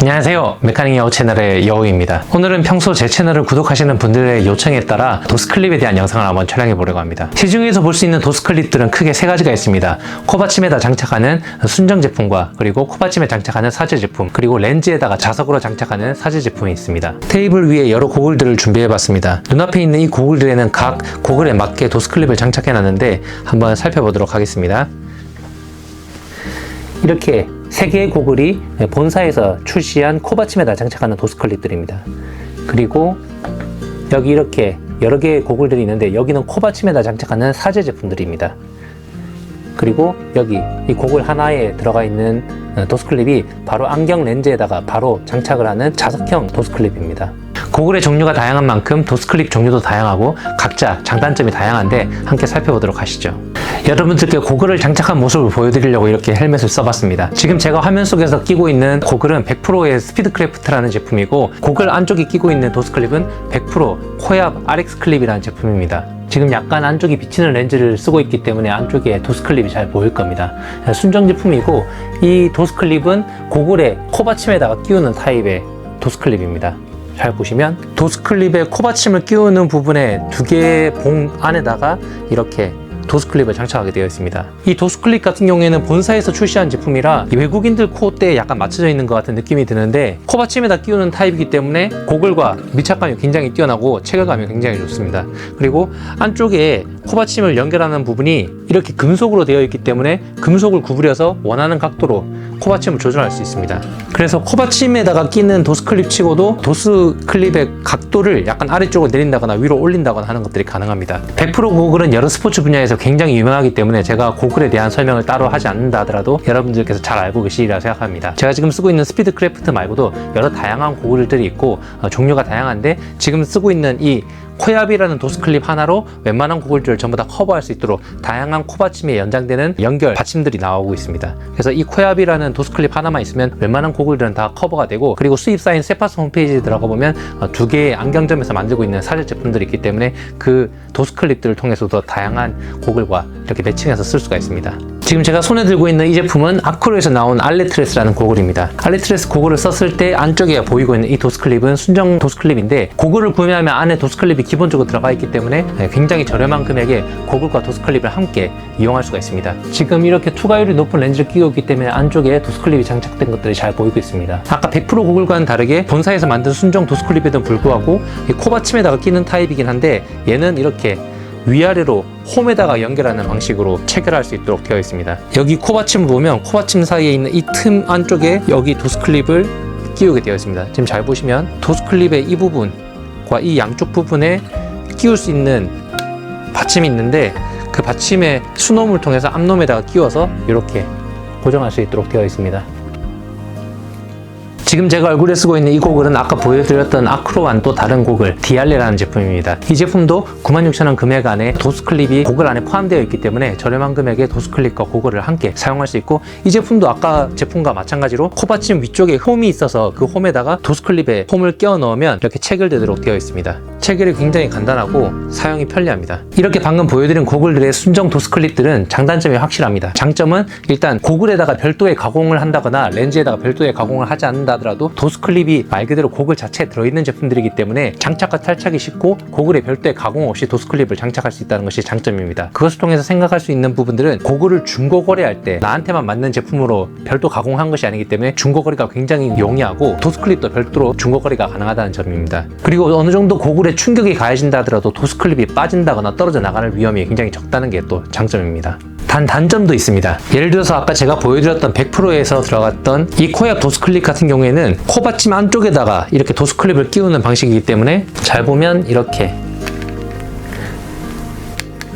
안녕하세요, 메카닉 여우 채널의 여우입니다. 오늘은 평소 제 채널을 구독하시는 분들의 요청에 따라 도스클립에 대한 영상을 한번 촬영해 보려고 합니다. 시중에서 볼 수 있는 도스클립들은 크게 세 가지가 있습니다. 코받침에다 장착하는 순정 제품과 그리고 코받침에 장착하는 사제 제품, 그리고 렌즈에다가 자석으로 장착하는 사제 제품이 있습니다. 테이블 위에 여러 고글들을 준비해 봤습니다. 눈앞에 있는 이 고글들에는 각 고글에 맞게 도스클립을 장착해 놨는데 한번 살펴보도록 하겠습니다. 이렇게 3개의 고글이 본사에서 출시한 코받침에다 장착하는 도스클립들입니다. 그리고 여기 이렇게 여러 개의 고글들이 있는데 여기는 코받침에다 장착하는 사제 제품들입니다. 그리고 여기 이 고글 하나에 들어가 있는 도스클립이 바로 안경 렌즈에다가 바로 장착을 하는 자석형 도스클립입니다. 고글의 종류가 다양한 만큼 도스클립 종류도 다양하고 각자 장단점이 다양한데 함께 살펴보도록 하시죠. 여러분들께 고글을 장착한 모습을 보여드리려고 이렇게 헬멧을 써봤습니다. 지금 제가 화면 속에서 끼고 있는 고글은 100%의 스피드크래프트라는 제품이고, 고글 안쪽에 끼고 있는 도스클립은 100% 코압 RX 클립이라는 제품입니다. 지금 약간 안쪽이 비치는 렌즈를 쓰고 있기 때문에 안쪽에 도스클립이 잘 보일 겁니다. 순정 제품이고, 이 도스클립은 고글의 코받침에다가 끼우는 타입의 도스클립입니다. 잘 보시면 도스클립에 코받침을 끼우는 부분에 2개의 봉 안에다가 이렇게 도스클립을 장착하게 되어 있습니다. 이 도스클립 같은 경우에는 본사에서 출시한 제품이라 외국인들 코대에 약간 맞춰져 있는 것 같은 느낌이 드는데, 코받침에다 끼우는 타입이기 때문에 고글과 밀착감이 굉장히 뛰어나고 체결감이 굉장히 좋습니다. 그리고 안쪽에 코받침을 연결하는 부분이 이렇게 금속으로 되어 있기 때문에 금속을 구부려서 원하는 각도로 코받침을 조절할 수 있습니다. 그래서 코받침에다가 끼는 도스클립 치고도 도스클립의 각도를 약간 아래쪽으로 내린다거나 위로 올린다거나 하는 것들이 가능합니다. 100% 고글은 여러 스포츠 분야에서 굉장히 유명하기 때문에 제가 고글에 대한 설명을 따로 하지 않는다 하더라도 여러분들께서 잘 알고 계시리라 생각합니다. 제가 지금 쓰고 있는 스피드크래프트 말고도 여러 다양한 고글들이 있고 종류가 다양한데, 지금 쓰고 있는 이 코압이라는 도스클립 하나로 웬만한 고글들을 전부 다 커버할 수 있도록 다양한 코받침에 연장되는 연결 받침들이 나오고 있습니다. 그래서 이 코압이라는 도스클립 하나만 있으면 웬만한 고글들은 다 커버가 되고, 그리고 수입사인 세파스 홈페이지에 들어가 보면 2개의 안경점에서 만들고 있는 사제 제품들이 있기 때문에 그 도스클립들을 통해서도 다양한 고글과 이렇게 매칭해서 쓸 수가 있습니다. 지금 제가 손에 들고 있는 이 제품은 아크로에서 나온 알레트레스라는 고글입니다. 알레트레스 고글을 썼을 때 안쪽에 보이고 있는 이 도스클립은 순정 도스클립인데, 고글을 구매하면 안에 도스클립이 기본적으로 들어가 있기 때문에 굉장히 저렴한 금액에 고글과 도스클립을 함께 이용할 수가 있습니다. 지금 이렇게 투과율이 높은 렌즈를 끼고 있기 때문에 안쪽에 도스클립이 장착된 것들이 잘 보이고 있습니다. 아까 100% 고글과는 다르게 본사에서 만든 순정 도스클립에도 불구하고 이 코받침에다가 끼는 타입이긴 한데, 얘는 이렇게 위아래로 홈에다가 연결하는 방식으로 체결할 수 있도록 되어 있습니다. 여기 코받침을 보면 코받침 사이에 있는 이 틈 안쪽에 여기 도스클립을 끼우게 되어 있습니다. 지금 잘 보시면 도스클립의 이 부분과 이 양쪽 부분에 끼울 수 있는 받침이 있는데, 그 받침의 수놈을 통해서 앞놈에다가 끼워서 이렇게 고정할 수 있도록 되어 있습니다. 지금 제가 얼굴에 쓰고 있는 이 고글은 아까 보여드렸던 아크로와는 또 다른 고글, 디알레라는 제품입니다. 이 제품도 96,000원 금액 안에 도스클립이 고글 안에 포함되어 있기 때문에 저렴한 금액에 도스클립과 고글을 함께 사용할 수 있고, 이 제품도 아까 제품과 마찬가지로 코받침 위쪽에 홈이 있어서 그 홈에다가 도스클립에 홈을 끼워 넣으면 이렇게 체결되도록 되어 있습니다. 체결이 굉장히 간단하고 사용이 편리합니다. 이렇게 방금 보여드린 고글들의 순정 도스클립들은 장단점이 확실합니다. 장점은 일단 고글에다가 별도의 가공을 한다거나 렌즈에다가 별도의 가공을 하지 않는다 하더라도 도스클립이 말 그대로 고글 자체에 들어있는 제품들이기 때문에 장착과 탈착이 쉽고 고글에 별도의 가공 없이 도스클립을 장착할 수 있다는 것이 장점입니다. 그것을 통해서 생각할 수 있는 부분들은 고글을 중고 거래할 때 나한테만 맞는 제품으로 별도 가공한 것이 아니기 때문에 중고 거래가 굉장히 용이하고, 도스클립도 별도로 중고 거래가 가능하다는 점입니다. 그리고 어느 정도 고글에 충격이 가해진다 하더라도 도스클립이 빠진다거나 떨어져 나가는 위험이 굉장히 적다는 게 또 장점입니다. 단점도 있습니다. 예를 들어서 아까 제가 보여드렸던 100%에서 들어갔던 이 코압 도스클립 같은 경우에는 코받침 안쪽에다가 이렇게 도스클립을 끼우는 방식이기 때문에, 잘 보면 이렇게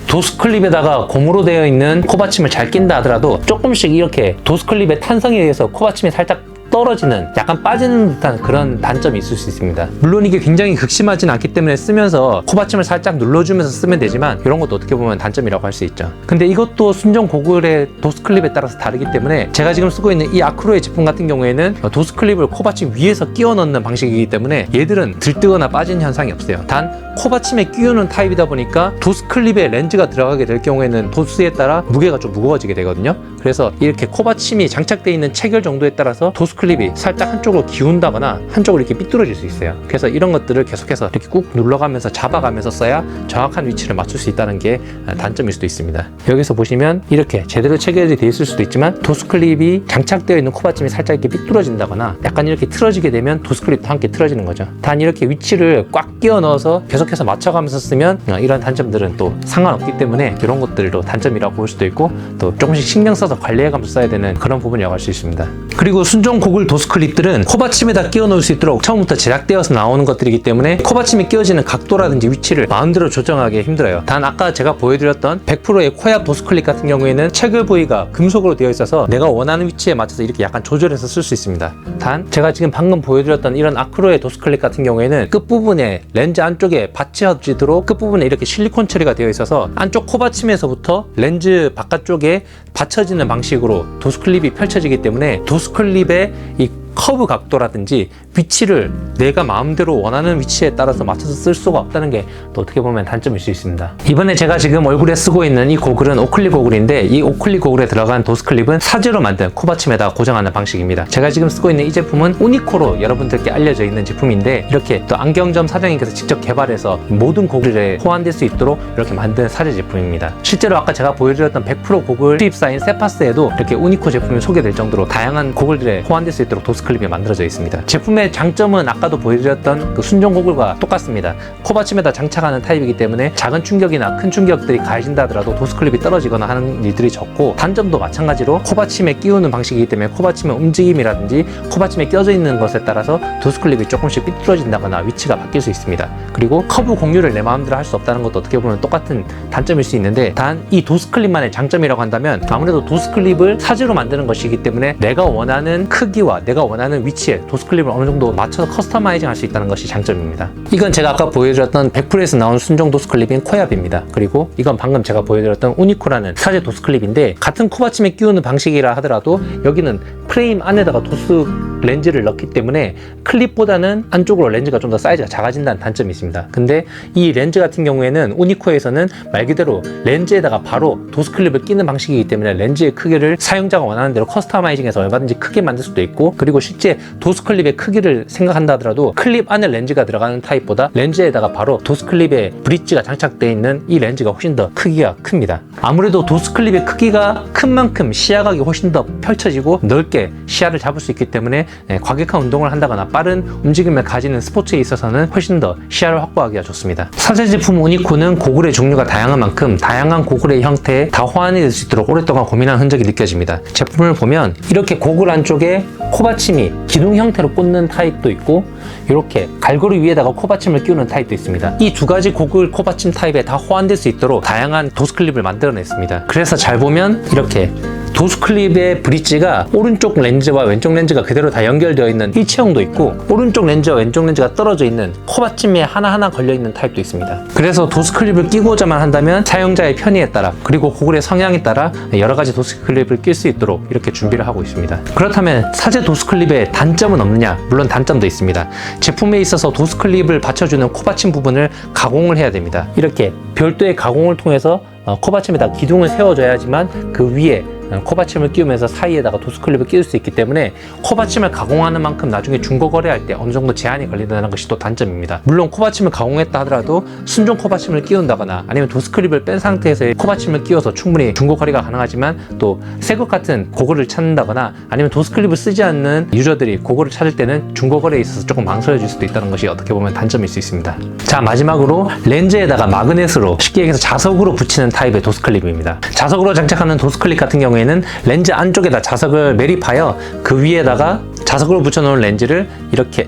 도스클립에다가 고무로 되어 있는 코받침을 잘 낀다 하더라도 조금씩 이렇게 도스클립의 탄성에 의해서 코받침이 살짝 떨어지는, 약간 빠지는 듯한 그런 단점이 있을 수 있습니다. 물론 이게 굉장히 극심하진 않기 때문에 쓰면서 코받침을 살짝 눌러주면서 쓰면 되지만, 이런 것도 어떻게 보면 단점이라고 할 수 있죠. 근데 이것도 순정 고글의 도스클립에 따라서 다르기 때문에, 제가 지금 쓰고 있는 이 아크로의 제품 같은 경우에는 도스클립을 코받침 위에서 끼워 넣는 방식이기 때문에 얘들은 들뜨거나 빠지는 현상이 없어요. 단 코받침에 끼우는 타입이다 보니까 도스클립에 렌즈가 들어가게 될 경우에는 도수에 따라 무게가 좀 무거워지게 되거든요. 그래서 이렇게 코받침이 장착되어 있는 체결 정도에 따라서 도스클립이 살짝 한쪽으로 기운다거나 한쪽으로 이렇게 삐뚤어질 수 있어요. 그래서 이런 것들을 계속해서 이렇게 꾹 눌러가면서 잡아가면서 써야 정확한 위치를 맞출 수 있다는 게 단점일 수도 있습니다. 여기서 보시면 이렇게 제대로 체결이 되어 있을 수도 있지만 도스클립이 장착되어 있는 코받침이 살짝 이렇게 삐뚤어진다거나 약간 이렇게 틀어지게 되면 도스클립도 함께 틀어지는 거죠. 단 이렇게 위치를 꽉 끼워 넣어서 계속해서 맞춰가면서 쓰면 이런 단점들은 또 상관없기 때문에 이런 것들도 단점이라고 볼 수도 있고 또 조금씩 신경 써서 관리해가면서 써야 되는 그런 부분이라고 할 수 있습니다. 그리고 순정 고글 도스클립들은 코받침에다 끼워 넣을 수 있도록 처음부터 제작되어서 나오는 것들이기 때문에 코받침이 끼워지는 각도라든지 위치를 마음대로 조정하기 힘들어요. 단 아까 제가 보여드렸던 100%의 코압 도스클립 같은 경우에는 체결 부위가 금속으로 되어 있어서 내가 원하는 위치에 맞춰서 이렇게 약간 조절해서 쓸 수 있습니다. 단 제가 지금 방금 보여드렸던 이런 아크로의 도스클립 같은 경우에는 끝부분에 렌즈 안쪽에 받쳐지도록 끝부분에 이렇게 실리콘 처리가 되어 있어서 안쪽 코받침에서부터 렌즈 바깥쪽에 받쳐지는 방식으로 도스클립이 펼쳐지기 때문에 도스클립의 이 커브 각도라든지 위치를 내가 마음대로 원하는 위치에 따라서 맞춰서 쓸 수가 없다는 게 또 어떻게 보면 단점일 수 있습니다. 이번에 제가 지금 얼굴에 쓰고 있는 이 고글은 오클리 고글인데 이 오클리 고글에 들어간 도스클립은 사제로 만든 코받침에다 고정하는 방식입니다. 제가 지금 쓰고 있는 이 제품은 우니코로 여러분들께 알려져 있는 제품인데 이렇게 또 안경점 사장님께서 직접 개발해서 모든 고글에 호환될 수 있도록 이렇게 만든 사제 제품입니다. 실제로 아까 제가 보여드렸던 100% 고글 수입사인 세파스에도 이렇게 우니코 제품이 소개될 정도로 다양한 고글들에 호환될 수 있도록 도스클립이 만들어져 있습니다. 제품의 장점은 아까도 보여드렸던 그 순정 고글과 똑같습니다. 코받침에다 장착하는 타입이기 때문에 작은 충격이나 큰 충격들이 가해진다 하더라도 도스클립이 떨어지거나 하는 일들이 적고 단점도 마찬가지로 코받침에 끼우는 방식이기 때문에 코받침의 움직임이라든지 코받침에 껴져 있는 것에 따라서 도스클립이 조금씩 삐뚤어진다거나 위치가 바뀔 수 있습니다. 그리고 커브 공유를 내 마음대로 할 수 없다는 것도 어떻게 보면 똑같은 단점일 수 있는데 단 이 도스클립만의 장점이라고 한다면 아무래도 도스클립을 사제로 만드는 것이기 때문에 내가 원하는 크기와 내가 원하는 위치에 도스클립을 어느 정도 맞춰서 커스터마이징 할 수 있다는 것이 장점입니다. 이건 제가 아까 보여드렸던 100%에서 나온 순정 도스클립인 코압입니다. 그리고 이건 방금 제가 보여드렸던 우니코라는 사제 도스클립인데 같은 코받침에 끼우는 방식이라 하더라도 여기는 프레임 안에다가 도스 렌즈를 넣기 때문에 클립보다는 안쪽으로 렌즈가 좀 더 사이즈가 작아진다는 단점이 있습니다. 근데 이 렌즈 같은 경우에는 우니코에서는 말 그대로 렌즈에다가 바로 도스클립을 끼는 방식이기 때문에 렌즈의 크기를 사용자가 원하는 대로 커스터마이징해서 얼마든지 크게 만들 수도 있고 그리고 실제 도스클립의 크기를 생각한다 하더라도 클립 안에 렌즈가 들어가는 타입보다 렌즈에다가 바로 도스클립의 브릿지가 장착되어 있는 이 렌즈가 훨씬 더 크기가 큽니다. 아무래도 도스클립의 크기가 큰 만큼 시야각이 훨씬 더 펼쳐지고 넓게 시야를 잡을 수 있기 때문에 과격한 운동을 한다거나 빠른 움직임을 가지는 스포츠에 있어서는 훨씬 더 시야를 확보하기가 좋습니다. 사제 제품 우니코는 고글의 종류가 다양한 만큼 다양한 고글의 형태에 다 호환이 될 수 있도록 오랫동안 고민한 흔적이 느껴집니다. 제품을 보면 이렇게 고글 안쪽에 코받침이 기둥 형태로 꽂는 타입도 있고 이렇게 갈고리 위에다가 코받침을 끼우는 타입도 있습니다. 이 두 가지 고글 코받침 타입에 다 호환될 수 있도록 다양한 도스클립을 만들어냈습니다. 그래서 잘 보면 이렇게 도스클립의 브릿지가 오른쪽 렌즈와 왼쪽 렌즈가 그대로 다 연결되어 있는 일체형도 있고 오른쪽 렌즈와 왼쪽 렌즈가 떨어져 있는 코받침에 하나하나 걸려있는 타입도 있습니다. 그래서 도스클립을 끼고자만 한다면 사용자의 편의에 따라 그리고 고글의 성향에 따라 여러 가지 도스클립을 낄 수 있도록 이렇게 준비를 하고 있습니다. 그렇다면 사제 도스클립의 단점은 없느냐? 물론 단점도 있습니다. 제품에 있어서 도스클립을 받쳐주는 코받침 부분을 가공을 해야 됩니다. 이렇게 별도의 가공을 통해서 코받침에다 기둥을 세워줘야지만 그 위에 코받침을 끼우면서 사이에다가 도스클립을 끼울 수 있기 때문에 코받침을 가공하는 만큼 나중에 중고 거래할 때 어느 정도 제한이 걸린다는 것이 또 단점입니다. 물론 코받침을 가공했다 하더라도 순정 코받침을 끼운다거나 아니면 도스클립을 뺀 상태에서 코받침을 끼워서 충분히 중고 거래가 가능하지만 또 새 것 같은 고글을 찾는다거나 아니면 도스클립을 쓰지 않는 유저들이 고글을 찾을 때는 중고 거래에 있어서 조금 망설여질 수도 있다는 것이 어떻게 보면 단점일 수 있습니다. 자, 마지막으로 렌즈에다가 마그넷으로 쉽게 얘기해서 자석으로 붙이는 타입의 도스클립입니다. 자석으로 장착하는 도스클립 같은 경우에는 렌즈 안쪽에다 자석을 매립하여 그 위에다가 자석으로 붙여놓은 렌즈를 이렇게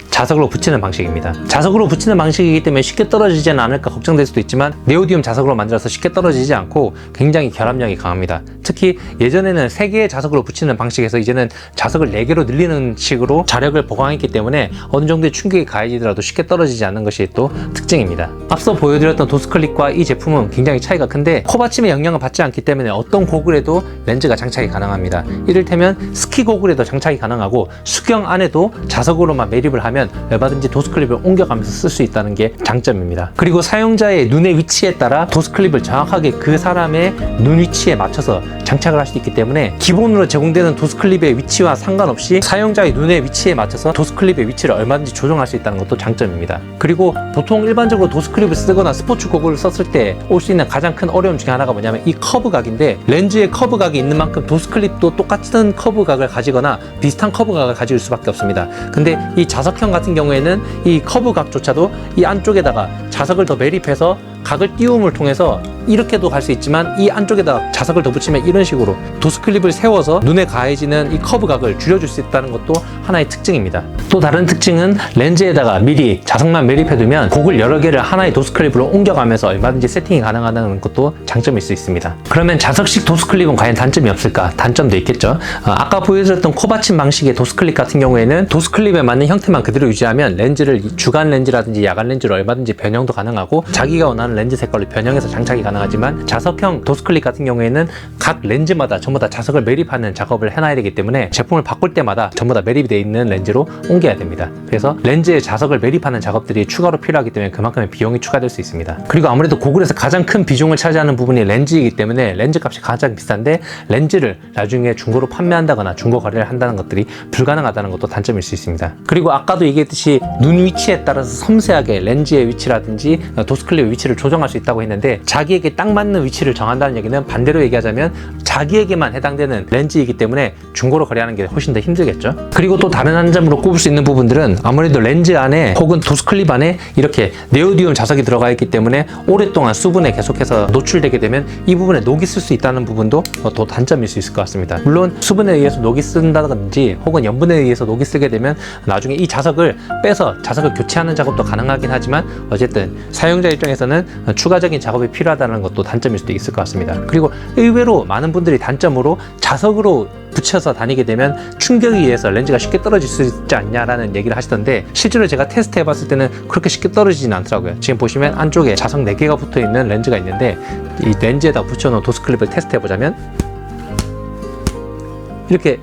자석으로 붙이는 방식입니다. 자석으로 붙이는 방식이기 때문에 쉽게 떨어지지는 않을까 걱정될 수도 있지만 네오디움 자석으로 만들어서 쉽게 떨어지지 않고 굉장히 결합력이 강합니다. 특히 예전에는 3개의 자석으로 붙이는 방식에서 이제는 자석을 4개로 늘리는 식으로 자력을 보강했기 때문에 어느 정도의 충격이 가해지더라도 쉽게 떨어지지 않는 것이 또 특징입니다. 앞서 보여드렸던 도스클립과 이 제품은 굉장히 차이가 큰데 코받침의 영향을 받지 않기 때문에 어떤 고글에도 렌즈가 장착이 가능합니다. 이를테면 스키 고글에도 장착이 가능하고 수경 안에도 자석으로만 매립을 하면 얼마든지 도스클립을 옮겨가면서 쓸 수 있다는 게 장점입니다. 그리고 사용자의 눈의 위치에 따라 도스클립을 정확하게 그 사람의 눈 위치에 맞춰서 장착을 할 수 있기 때문에 기본으로 제공되는 도스클립의 위치와 상관없이 사용자의 눈의 위치에 맞춰서 도스클립의 위치를 얼마든지 조정할 수 있다는 것도 장점입니다. 그리고 보통 일반적으로 도스클립을 쓰거나 스포츠 고글을 썼을 때 올 수 있는 가장 큰 어려움 중에 하나가 뭐냐면 이 커브각인데, 렌즈에 커브각이 있는 만큼 도스클립도 똑같은 커브각을 가지거나 비슷한 커브각을 가질 수밖에 없습니다. 근데 이 자석형 같은 경우에는 이 커브각조차도 이 안쪽에다가 자석을 더 매립해서 각을 띄움을 통해서 이렇게도 갈 수 있지만 이 안쪽에다 자석을 더 붙이면 이런 식으로 도스클립을 세워서 눈에 가해지는 이 커브각을 줄여줄 수 있다는 것도 하나의 특징입니다. 또 다른 특징은 렌즈에다가 미리 자석만 매립해두면 고글 여러 개를 하나의 도스클립으로 옮겨가면서 얼마든지 세팅이 가능하다는 것도 장점일 수 있습니다. 그러면 자석식 도스클립은 과연 단점이 없을까? 단점도 있겠죠. 아까 보여드렸던 코받침 방식의 도스클립 같은 경우에는 도스클립에 맞는 형태만 그대로 유지하면 렌즈를 주간 렌즈라든지 야간 렌즈로 얼마든지 변형도 가능하고 자기가 원하는 렌즈 색깔로 변형해서 장착이 가능하지만, 자석형 도스클립 같은 경우에는 각 렌즈마다 전부 다 자석을 매립하는 작업을 해놔야 되기 때문에 제품을 바꿀 때마다 전부 다 매립이 되어 있는 렌즈로 옮겨야 됩니다. 그래서 렌즈에 자석을 매립하는 작업들이 추가로 필요하기 때문에 그만큼의 비용이 추가될 수 있습니다. 그리고 아무래도 고글에서 가장 큰 비중을 차지하는 부분이 렌즈이기 때문에 렌즈 값이 가장 비싼데, 렌즈를 나중에 중고로 판매한다거나 중고 거래를 한다는 것들이 불가능하다는 것도 단점일 수 있습니다. 그리고 아까도 얘기했듯이 눈 위치에 따라서 섬세하게 렌즈의 위치라든지 도스클립의 위치를 조정할 수 있다고 했는데, 자기에게 딱 맞는 위치를 정한다는 얘기는 반대로 얘기하자면 자기에게만 해당되는 렌즈이기 때문에 중고로 거래하는 게 훨씬 더 힘들겠죠. 그리고 또 다른 한 점으로 꼽을 수 있는 부분들은 아무래도 렌즈 안에 혹은 도스클립 안에 이렇게 네오디움 자석이 들어가 있기 때문에 오랫동안 수분에 계속해서 노출되게 되면 이 부분에 녹이 쓸 수 있다는 부분도 더 단점일 수 있을 것 같습니다. 물론 수분에 의해서 녹이 쓴다든지 혹은 염분에 의해서 녹이 쓰게 되면 나중에 이 자석을 빼서 자석을 교체하는 작업도 가능하긴 하지만, 어쨌든 사용자 입장에서는 추가적인 작업이 필요하다는 것도 단점일 수도 있을 것 같습니다. 그리고 의외로 많은 분들이 단점으로 자석으로 붙여서 다니게 되면 충격에 의해서 렌즈가 쉽게 떨어질 수 있지 않냐라는 얘기를 하시던데, 실제로 제가 테스트 해봤을 때는 그렇게 쉽게 떨어지지는 않더라고요. 지금 보시면 안쪽에 자석 4개가 붙어있는 렌즈가 있는데, 이 렌즈에다 붙여놓은 도스클립을 테스트 해보자면 이렇게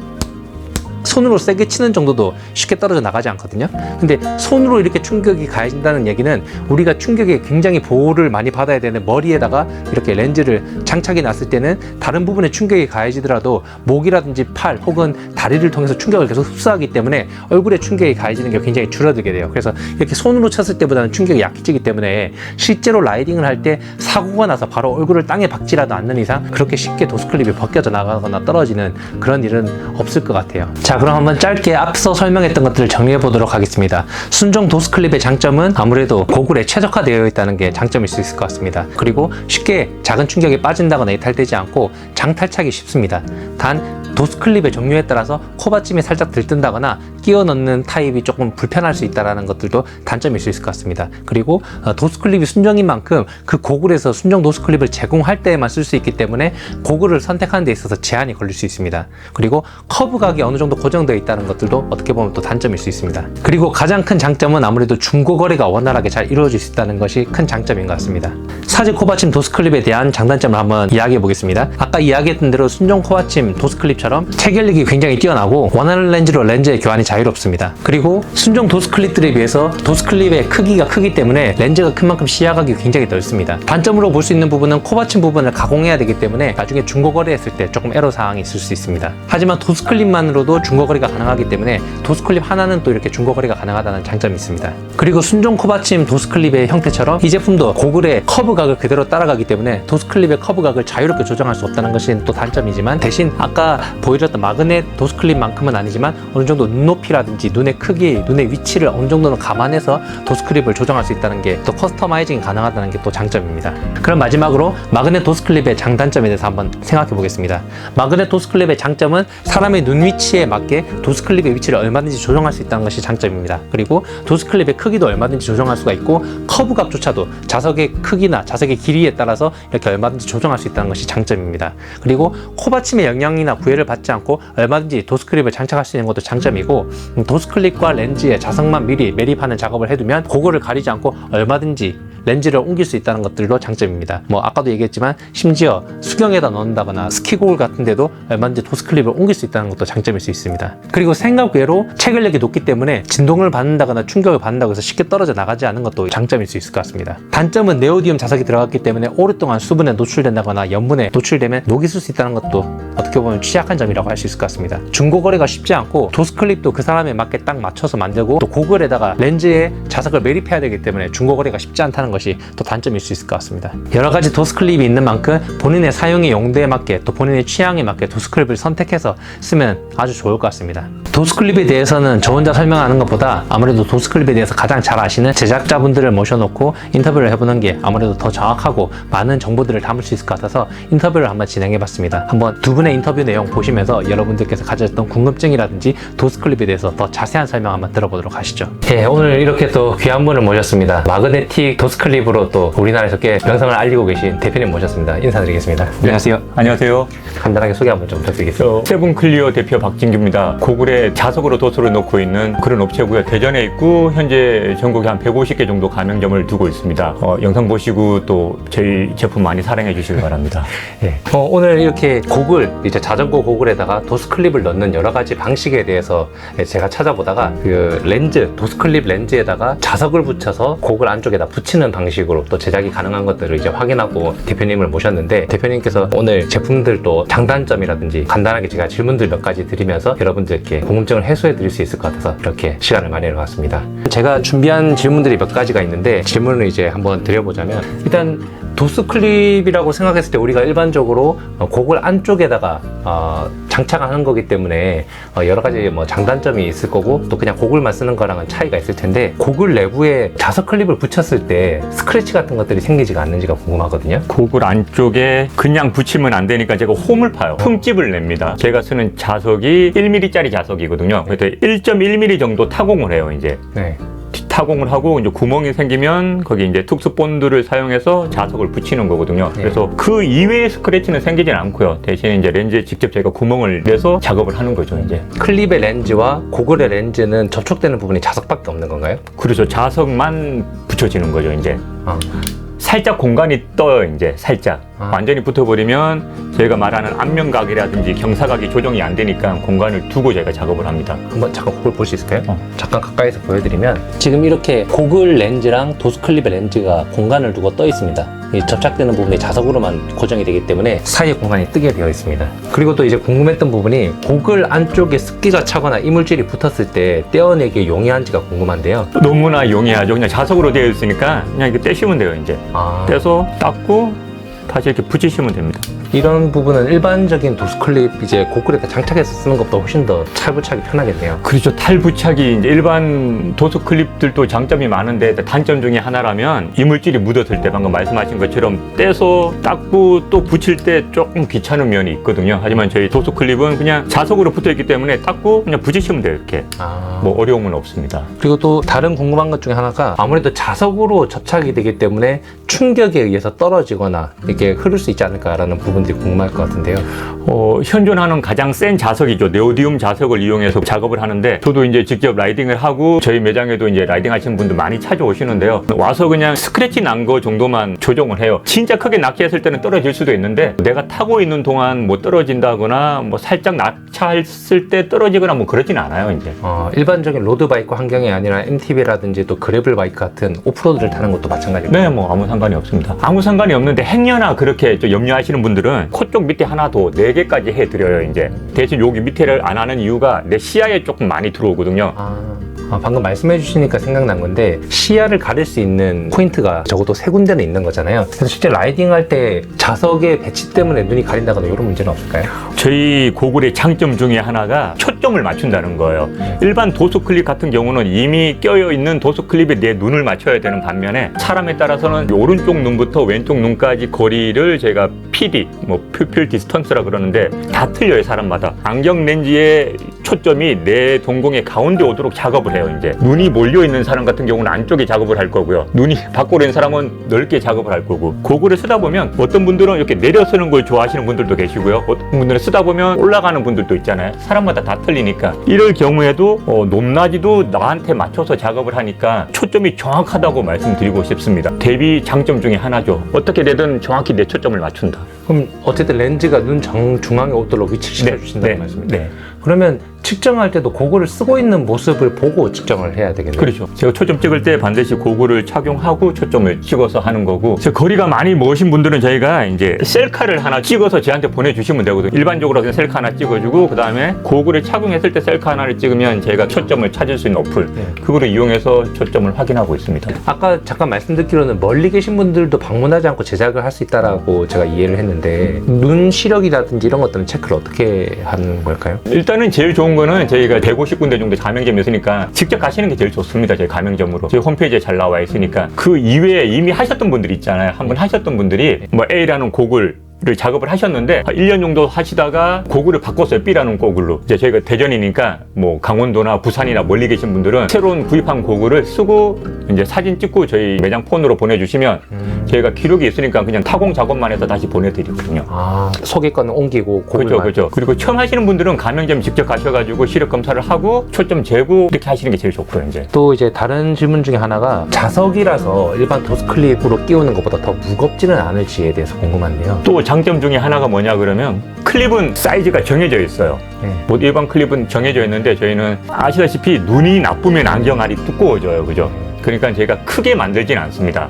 손으로 세게 치는 정도도 쉽게 떨어져 나가지 않거든요. 근데 손으로 이렇게 충격이 가해진다는 얘기는 우리가 충격에 굉장히 보호를 많이 받아야 되는 머리에다가 이렇게 렌즈를 장착이 났을 때는 다른 부분에 충격이 가해지더라도 목이라든지 팔 혹은 다리를 통해서 충격을 계속 흡수하기 때문에 얼굴에 충격이 가해지는 게 굉장히 줄어들게 돼요. 그래서 이렇게 손으로 쳤을 때보다는 충격이 약해지기 때문에 실제로 라이딩을 할 때 사고가 나서 바로 얼굴을 땅에 박지라도 않는 이상 그렇게 쉽게 도스클립이 벗겨져 나가거나 떨어지는 그런 일은 없을 것 같아요. 자, 그럼 한번 짧게 앞서 설명했던 것들을 정리해 보도록 하겠습니다. 순정 도스클립의 장점은 아무래도 고글에 최적화되어 있다는 게 장점일 수 있을 것 같습니다. 그리고 쉽게 작은 충격에 빠진다거나 이탈되지 않고 장탈착이 쉽습니다. 단 도스클립의 종류에 따라서 코받침이 살짝 들뜬다거나 끼워 넣는 타입이 조금 불편할 수 있다는 것들도 단점일 수 있을 것 같습니다. 그리고 도스클립이 순정인 만큼 그 고글에서 순정 도스클립을 제공할 때에만 쓸 수 있기 때문에 고글을 선택하는 데 있어서 제한이 걸릴 수 있습니다. 그리고 커브각이 어느 정도 고정되어 있다는 것들도 어떻게 보면 또 단점일 수 있습니다. 그리고 가장 큰 장점은 아무래도 중고 거래가 원활하게 잘 이루어질 수 있다는 것이 큰 장점인 것 같습니다. 사지 코받침 도스클립에 대한 장단점을 한번 이야기해 보겠습니다. 아까 이야기했던 대로 순정 코받침 도스클립처럼 체결력이 굉장히 뛰어나고 원하는 렌즈로 렌즈의 교환이 자유롭습니다. 그리고 순정 도스클립들에 비해서 도스클립의 크기가 크기 때문에 렌즈가 큰 만큼 시야각이 굉장히 넓습니다. 단점으로 볼 수 있는 부분은 코받침 부분을 가공해야 되기 때문에 나중에 중고 거래했을 때 조금 애로사항이 있을 수 있습니다. 하지만 도스클립만으로도 중고 거래가 가능하기 때문에 도스클립 하나는 또 이렇게 중고 거래가 가능하다는 장점이 있습니다. 그리고 순정 코받침 도스클립의 형태처럼 이 제품도 고글의 커브각을 그대로 따라가기 때문에 도스클립의 커브각을 자유롭게 조정할 수 없다는 것이 또 단점이지만, 대신 아까 보여드렸던 마그넷 도스클립만큼은 아니지만 어느 정도 눈높이라든지 눈의 크기, 눈의 위치를 어느 정도는 감안해서 도스클립을 조정할 수 있다는 게 또 커스터마이징이 가능하다는 게 또 장점입니다. 그럼 마지막으로 마그넷 도스클립의 장단점에 대해서 한번 생각해 보겠습니다. 마그넷 도스클립의 장점은 사람의 눈 위치에 맞게 도스클립의 위치를 얼마든지 조정할 수 있다는 것이 장점입니다. 그리고 도스클립의 크기도 얼마든지 조정할 수가 있고 커브각조차도 자석의 크기나 자석의 길이에 따라서 이렇게 얼마든지 조정할 수 있다는 것이 장점입니다. 그리고 코받침의 영향이나 구애를 받지 않고 얼마든지 도스클립을 장착할 수 있는 것도 장점이고, 도스클립과 렌즈에 자석만 미리 매립하는 작업을 해두면 고글을 가리지 않고 얼마든지 렌즈를 옮길 수 있다는 것들도 장점입니다. 뭐 아까도 얘기했지만 심지어 수경에다 넣는다거나 스키고글 같은 데도 얼마든지 도스클립을 옮길 수 있다는 것도 장점일 수 있습니다. 그리고 생각 외로 체결력이 높기 때문에 진동을 받는다거나 충격을 받는다고 해서 쉽게 떨어져 나가지 않은 것도 장점일 수 있을 것 같습니다. 단점은 네오디움 자석이 들어갔기 때문에 오랫동안 수분에 노출된다거나 염분에 노출되면 녹이 쓸 수 있다는 것도 어떻게 보면 취약한 점이라고 할 수 있을 것 같습니다. 중고거래가 쉽지 않고 도스클립도 그 사람에 맞게 딱 맞춰서 만들고 또 고글에다가 렌즈에 자석을 매립해야 되기 때문에 중고거래가 쉽지 않다는 것이 또 단점일 수 있을 것 같습니다. 여러 가지 도스클립이 있는 만큼 본인의 사용의 용도에 맞게 또 본인의 취향에 맞게 도스클립을 선택해서 쓰면 아주 좋을 것 같습니다. 도스클립에 대해서는 저 혼자 설명하는 것보다 아무래도 도스클립에 대해서 가장 잘 아시는 제작자분들을 모셔놓고 인터뷰를 해보는 게 아무래도 더 정확하고 많은 정보들을 담을 수 있을 것 같아서 인터뷰를 한번 진행해봤습니다. 한번 두 분의 인터뷰 내용 보시면서 여러분들께서 가졌던 궁금증이라든지 도스클립에 대해서 더 자세한 설명 한번 들어보도록 하시죠. 예, 오늘 이렇게 또 귀한 분을 모셨습니다. 마그네틱 도스클립으로 또 우리나라에서 꽤 명성을 알리고 계신 대표님 모셨습니다. 인사드리겠습니다. 안녕하세요. 안녕하세요. 간단하게 소개 한번 좀 부탁드리겠습니다. 세븐클리어 대표 박진규입니다. 고글에 자석으로 도수를 놓고 있는 그런 업체고요. 대전에 있고 현재 전국에 한 150개 정도 가맹점을 두고 있습니다. 영상 보시고 또 저희 제품 많이 사랑해 주시기 바랍니다. 예. 오늘 이렇게 고글, 이제 자전거 고글에다가 도스클립을 넣는 여러 가지 방식에 대해서 제가 찾아보다가 그 렌즈, 도스클립 렌즈에다가 자석을 붙여서 고글 안쪽에다 붙이는 방식으로 또 제작이 가능한 것들을 이제 확인하고 대표님을 모셨는데 대표님께서 오늘 제품들도 장단점이라든지 간단하게 제가 질문들 몇 가지 드리면서 여러분들께 궁금증을 해소해 드릴 수 있을 것 같아서 이렇게 시간을 마련해 봤습니다. 제가 준비한 질문들이 몇 가지가 있는데 질문을 이제 한번 드려보자면 일단 도스클립이라고 생각했을 때 우리가 일반적으로 고글 안쪽에다가 장착하는 거기 때문에 여러 가지 뭐 장단점이 있을 거고 또 그냥 고글만 쓰는 거랑은 차이가 있을 텐데 고글 내부에 자석 클립을 붙였을 때 스크래치 같은 것들이 생기지가 않는지가 궁금하거든요. 고글 안쪽에 그냥 붙이면 안 되니까 제가 홈을 파요. 흠집을 냅니다. 제가 쓰는 자석이 1mm짜리 자석이거든요. 그래서 1.1mm 정도 타공을 해요, 이제. 네. 타공을 하고 이제 구멍이 생기면 거기 이제 특수 본드를 사용해서 자석을 붙이는 거거든요. 네. 그래서 그 이외의 스크래치는 생기진 않고요. 대신 이제 렌즈에 직접 제가 구멍을 내서 작업을 하는 거죠, 이제. 클립의 렌즈와 고글의 렌즈는 접촉되는 부분이 자석밖에 없는 건가요? 그래서 자석만 붙여지는 거죠, 이제. 살짝 공간이 떠요, 이제 살짝. 완전히 붙어버리면 저희가 말하는 안면각이라든지 경사각이 조정이 안 되니까 공간을 두고 저희가 작업을 합니다. 한번 잠깐 고글 볼 수 있을까요? 잠깐 가까이서 보여드리면 지금 이렇게 고글 렌즈랑 도스클립의 렌즈가 공간을 두고 떠 있습니다. 이 접착되는 부분이 자석으로만 고정이 되기 때문에 사이에 공간이 뜨게 되어 있습니다. 그리고 또 이제 궁금했던 부분이 고글 안쪽에 습기가 차거나 이물질이 붙었을 때 떼어내기 용이한지가 궁금한데요. 너무나 용이하죠. 그냥 자석으로 되어 있으니까 그냥 이렇게 떼시면 돼요, 이제. 떼서 닦고 다시 이렇게 붙이시면 됩니다. 이런 부분은 일반적인 도스클립 이제 고글에다 장착해서 쓰는 것보다 훨씬 더 탈부착이 편하겠네요. 그렇죠. 탈부착이 이제 일반 도스클립들도 장점이 많은데 단점 중에 하나라면 이물질이 묻었을 때 방금 말씀하신 것처럼 떼서 닦고 또 붙일 때 조금 귀찮은 면이 있거든요. 하지만 저희 도스클립은 그냥 자석으로 붙어 있기 때문에 닦고 그냥 붙이시면 돼요, 이렇게. 뭐 어려움은 없습니다. 그리고 또 다른 궁금한 것 중에 하나가 아무래도 자석으로 접착이 되기 때문에 충격에 의해서 떨어지거나 이렇게 흐를 수 있지 않을까라는 부분들이 궁금할 것 같은데요. 현존하는 가장 센 자석이죠. 네오디움 자석을 이용해서 작업을 하는데 저도 이제 직접 라이딩을 하고 저희 매장에도 이제 라이딩 하시는 분들 많이 찾아오시는데요. 와서 그냥 스크래치 난 거 정도만 조정을 해요. 진짜 크게 낙차했을 때는 떨어질 수도 있는데 내가 타고 있는 동안 뭐 떨어진다거나 뭐 살짝 낙차했을 때 떨어지거나 뭐 그러진 않아요, 이제. 일반적인 로드바이크 환경이 아니라 MTB라든지 또 그래블 바이크 같은 오프로드를 타는 것도 마찬가지고. 네, 뭐 아무 상관이 없습니다. 아무 상관이 없는데 행여나 그렇게 좀 염려하시는 분들은 코 쪽 밑에 하나 더 4개까지 해드려요, 이제. 대신 여기 밑에를 안 하는 이유가 내 시야에 조금 많이 들어오거든요. 방금 말씀해 주시니까 생각난 건데 시야를 가릴 수 있는 포인트가 적어도 3군데는 있는 거잖아요. 그래서 실제 라이딩 할 때 자석의 배치 때문에 눈이 가린다거나 이런 문제는 없을까요? 저희 고글의 장점 중에 하나가 초점을 맞춘다는 거예요. 일반 도스클립 같은 경우는 이미 껴여 있는 도스클립에 내 눈을 맞춰야 되는 반면에 사람에 따라서는 오른쪽 눈부터 왼쪽 눈까지 거리를 제가 PD, 뭐 퓨필 디스턴스라 그러는데 다 틀려요, 사람마다. 안경 렌즈에 초점이 내 동공의 가운데 오도록 작업을 해요. 이제 눈이 몰려 있는 사람 같은 경우는 안쪽에 작업을 할 거고요. 눈이 밖으로 있는 사람은 넓게 작업을 할 거고, 고글을 쓰다 보면 어떤 분들은 이렇게 내려 쓰는 걸 좋아하시는 분들도 계시고요. 어떤 분들은 쓰다 보면 올라가는 분들도 있잖아요. 사람마다 다 틀리니까 이럴 경우에도 높낮이도 나한테 맞춰서 작업을 하니까 초점이 정확하다고 말씀드리고 싶습니다. 대비 장점 중에 하나죠. 어떻게 되든 정확히 내 초점을 맞춘다. 그럼 어쨌든 렌즈가 눈 중앙에 오도록 위치시켜 주신다는 말씀입니다. 네. 그러면 측정할 때도 고글을 쓰고 있는 모습을 보고 측정을 해야 되겠네요. 그렇죠. 제가 초점 찍을 때 반드시 고글을 착용하고 초점을 찍어서 하는 거고, 거리가 많이 먼신 분들은 저희가 이제 셀카를 하나 찍어서 저한테 보내주시면 되거든요. 일반적으로 그냥 셀카 하나 찍어주고, 그 다음에 고글을 착용했을 때 셀카 하나를 찍으면 저희가 초점을 찾을 수 있는 어플, 그거를 이용해서 초점을 확인하고 있습니다. 아까 잠깐 말씀 듣기로는 멀리 계신 분들도 방문하지 않고 제작을 할 수 있다라고 제가 이해를 했는데, 눈 시력이라든지 이런 것들은 체크를 어떻게 하는 걸까요? 일단은 제일 좋은 거는 저희가 150군데 정도 가맹점이 있으니까 직접 가시는 게 제일 좋습니다. 저희 가맹점으로. 저희 홈페이지에 잘 나와 있으니까. 그 이외에 이미 하셨던 분들이 있잖아요. 한번 하셨던 분들이 뭐 A라는 고글 를 작업을 하셨는데 1년 정도 하시다가 고글을 바꿨어요. B라는 고글로. 이제 저희가 대전이니까 뭐 강원도나 부산이나 멀리 계신 분들은 새로운 구입한 고글을 쓰고 이제 사진 찍고 저희 매장 폰으로 보내주시면 저희가 기록이 있으니까 그냥 타공 작업만 해서 다시 보내드리거든요. 아, 속의 거는 옮기고 고글만. 그렇죠. 그리고 처음 하시는 분들은 가맹점 직접 가셔가지고 시력 검사를 하고 초점 재고 이렇게 하시는 게 제일 좋고요. 이제 다른 질문 중에 하나가, 자석이라서 일반 도스클립으로 끼우는 것보다 더 무겁지는 않을지에 대해서 궁금한데요. 또 장점 중에 하나가 뭐냐 그러면, 클립은 사이즈가 정해져 있어요. 뭐 일반 클립은 정해져 있는데 저희는 아시다시피 눈이 나쁘면 안경알이 두꺼워져요. 그죠? 그러니까 저희가 크게 만들진 않습니다.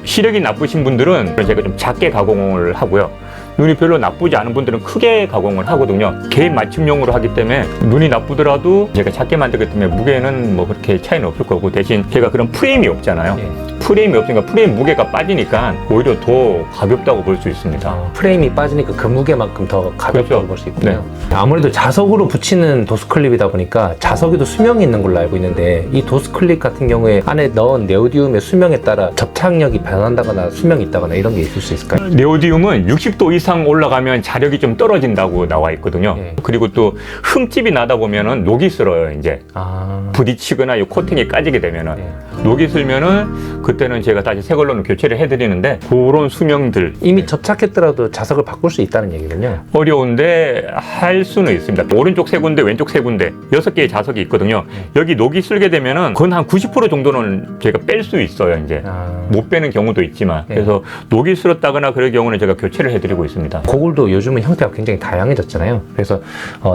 시력이 나쁘신 분들은 제가 좀 작게 가공을 하고요. 눈이 별로 나쁘지 않은 분들은 크게 가공을 하거든요. 개인 맞춤용으로 하기 때문에 눈이 나쁘더라도 제가 작게 만들기 때문에 무게는 뭐 그렇게 차이는 없을 거고, 대신 제가 그런 프레임이 없잖아요. 프레임이 없으니까 프레임 무게가 빠지니까 오히려 더 가볍다고 볼 수 있습니다. 프레임이 빠지니까 그 무게만큼 더 가볍다고 그렇죠. 볼 수 있군요. 아무래도 자석으로 붙이는 도스클립이다 보니까 자석에도 수명이 있는 걸로 알고 있는데, 이 도스클립 같은 경우에 안에 넣은 네오디움의 수명에 따라 접착력이 변한다거나 수명이 있다거나 이런 게 있을 수 있을까요? 네오디움은 60도 이상 올라가면 자력이 좀 떨어진다고 나와 있거든요. 그리고 또 흠집이 나다 보면은 녹이 슬어요. 이제 부딪히거나 이 코팅이 까지게 되면은 녹이 슬면은 그때는 제가 다시 새 걸로는 교체를 해드리는데, 그런 수명들 이미 접착했더라도 자석을 바꿀 수 있다는 얘기군요. 어려운데 할 수는 있습니다. 오른쪽 세 군데, 왼쪽 세 군데, 6개의 자석이 있거든요. 여기 녹이 슬게 되면은 그건 한 90% 정도는 제가 뺄 수 있어요. 이제 못 빼는 경우도 있지만, 그래서 녹이 슬었다거나 그럴 경우는 제가 교체를 해드리고 있습니다. 고글도 요즘은 형태가 굉장히 다양해졌잖아요. 그래서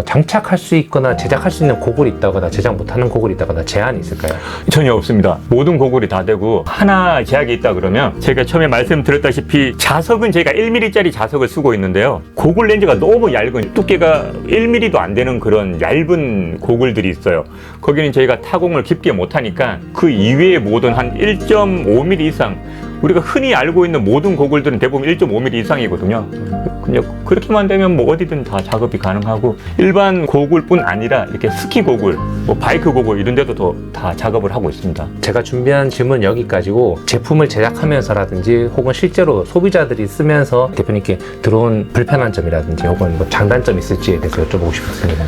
장착할 수 있거나 제작할 수 있는 고글이 있다거나 제작 못하는 고글이 있다거나 제한이 있을까요? 전혀 없습니다. 모든 고글이 다 되고, 하나 제약이 있다 그러면, 제가 처음에 말씀드렸다시피 자석은 저희가 1mm짜리 자석을 쓰고 있는데요. 고글 렌즈가 너무 얇은, 두께가 1mm도 안 되는 그런 얇은 고글들이 있어요. 거기는 저희가 타공을 깊게 못하니까 그 이외의 모든 한 1.5mm 이상, 우리가 흔히 알고 있는 모든 고글들은 대부분 1.5mm 이상이거든요. 그냥 그렇게만 되면 뭐 어디든 다 작업이 가능하고, 일반 고글뿐 아니라 이렇게 스키 고글, 뭐 바이크 고글 이런 데도 다 작업을 하고 있습니다. 제가 준비한 질문 여기까지고, 제품을 제작하면서라든지 혹은 실제로 소비자들이 쓰면서 대표님께 들어온 불편한 점이라든지 혹은 뭐 장단점이 있을지에 대해서 여쭤보고 싶었습니다.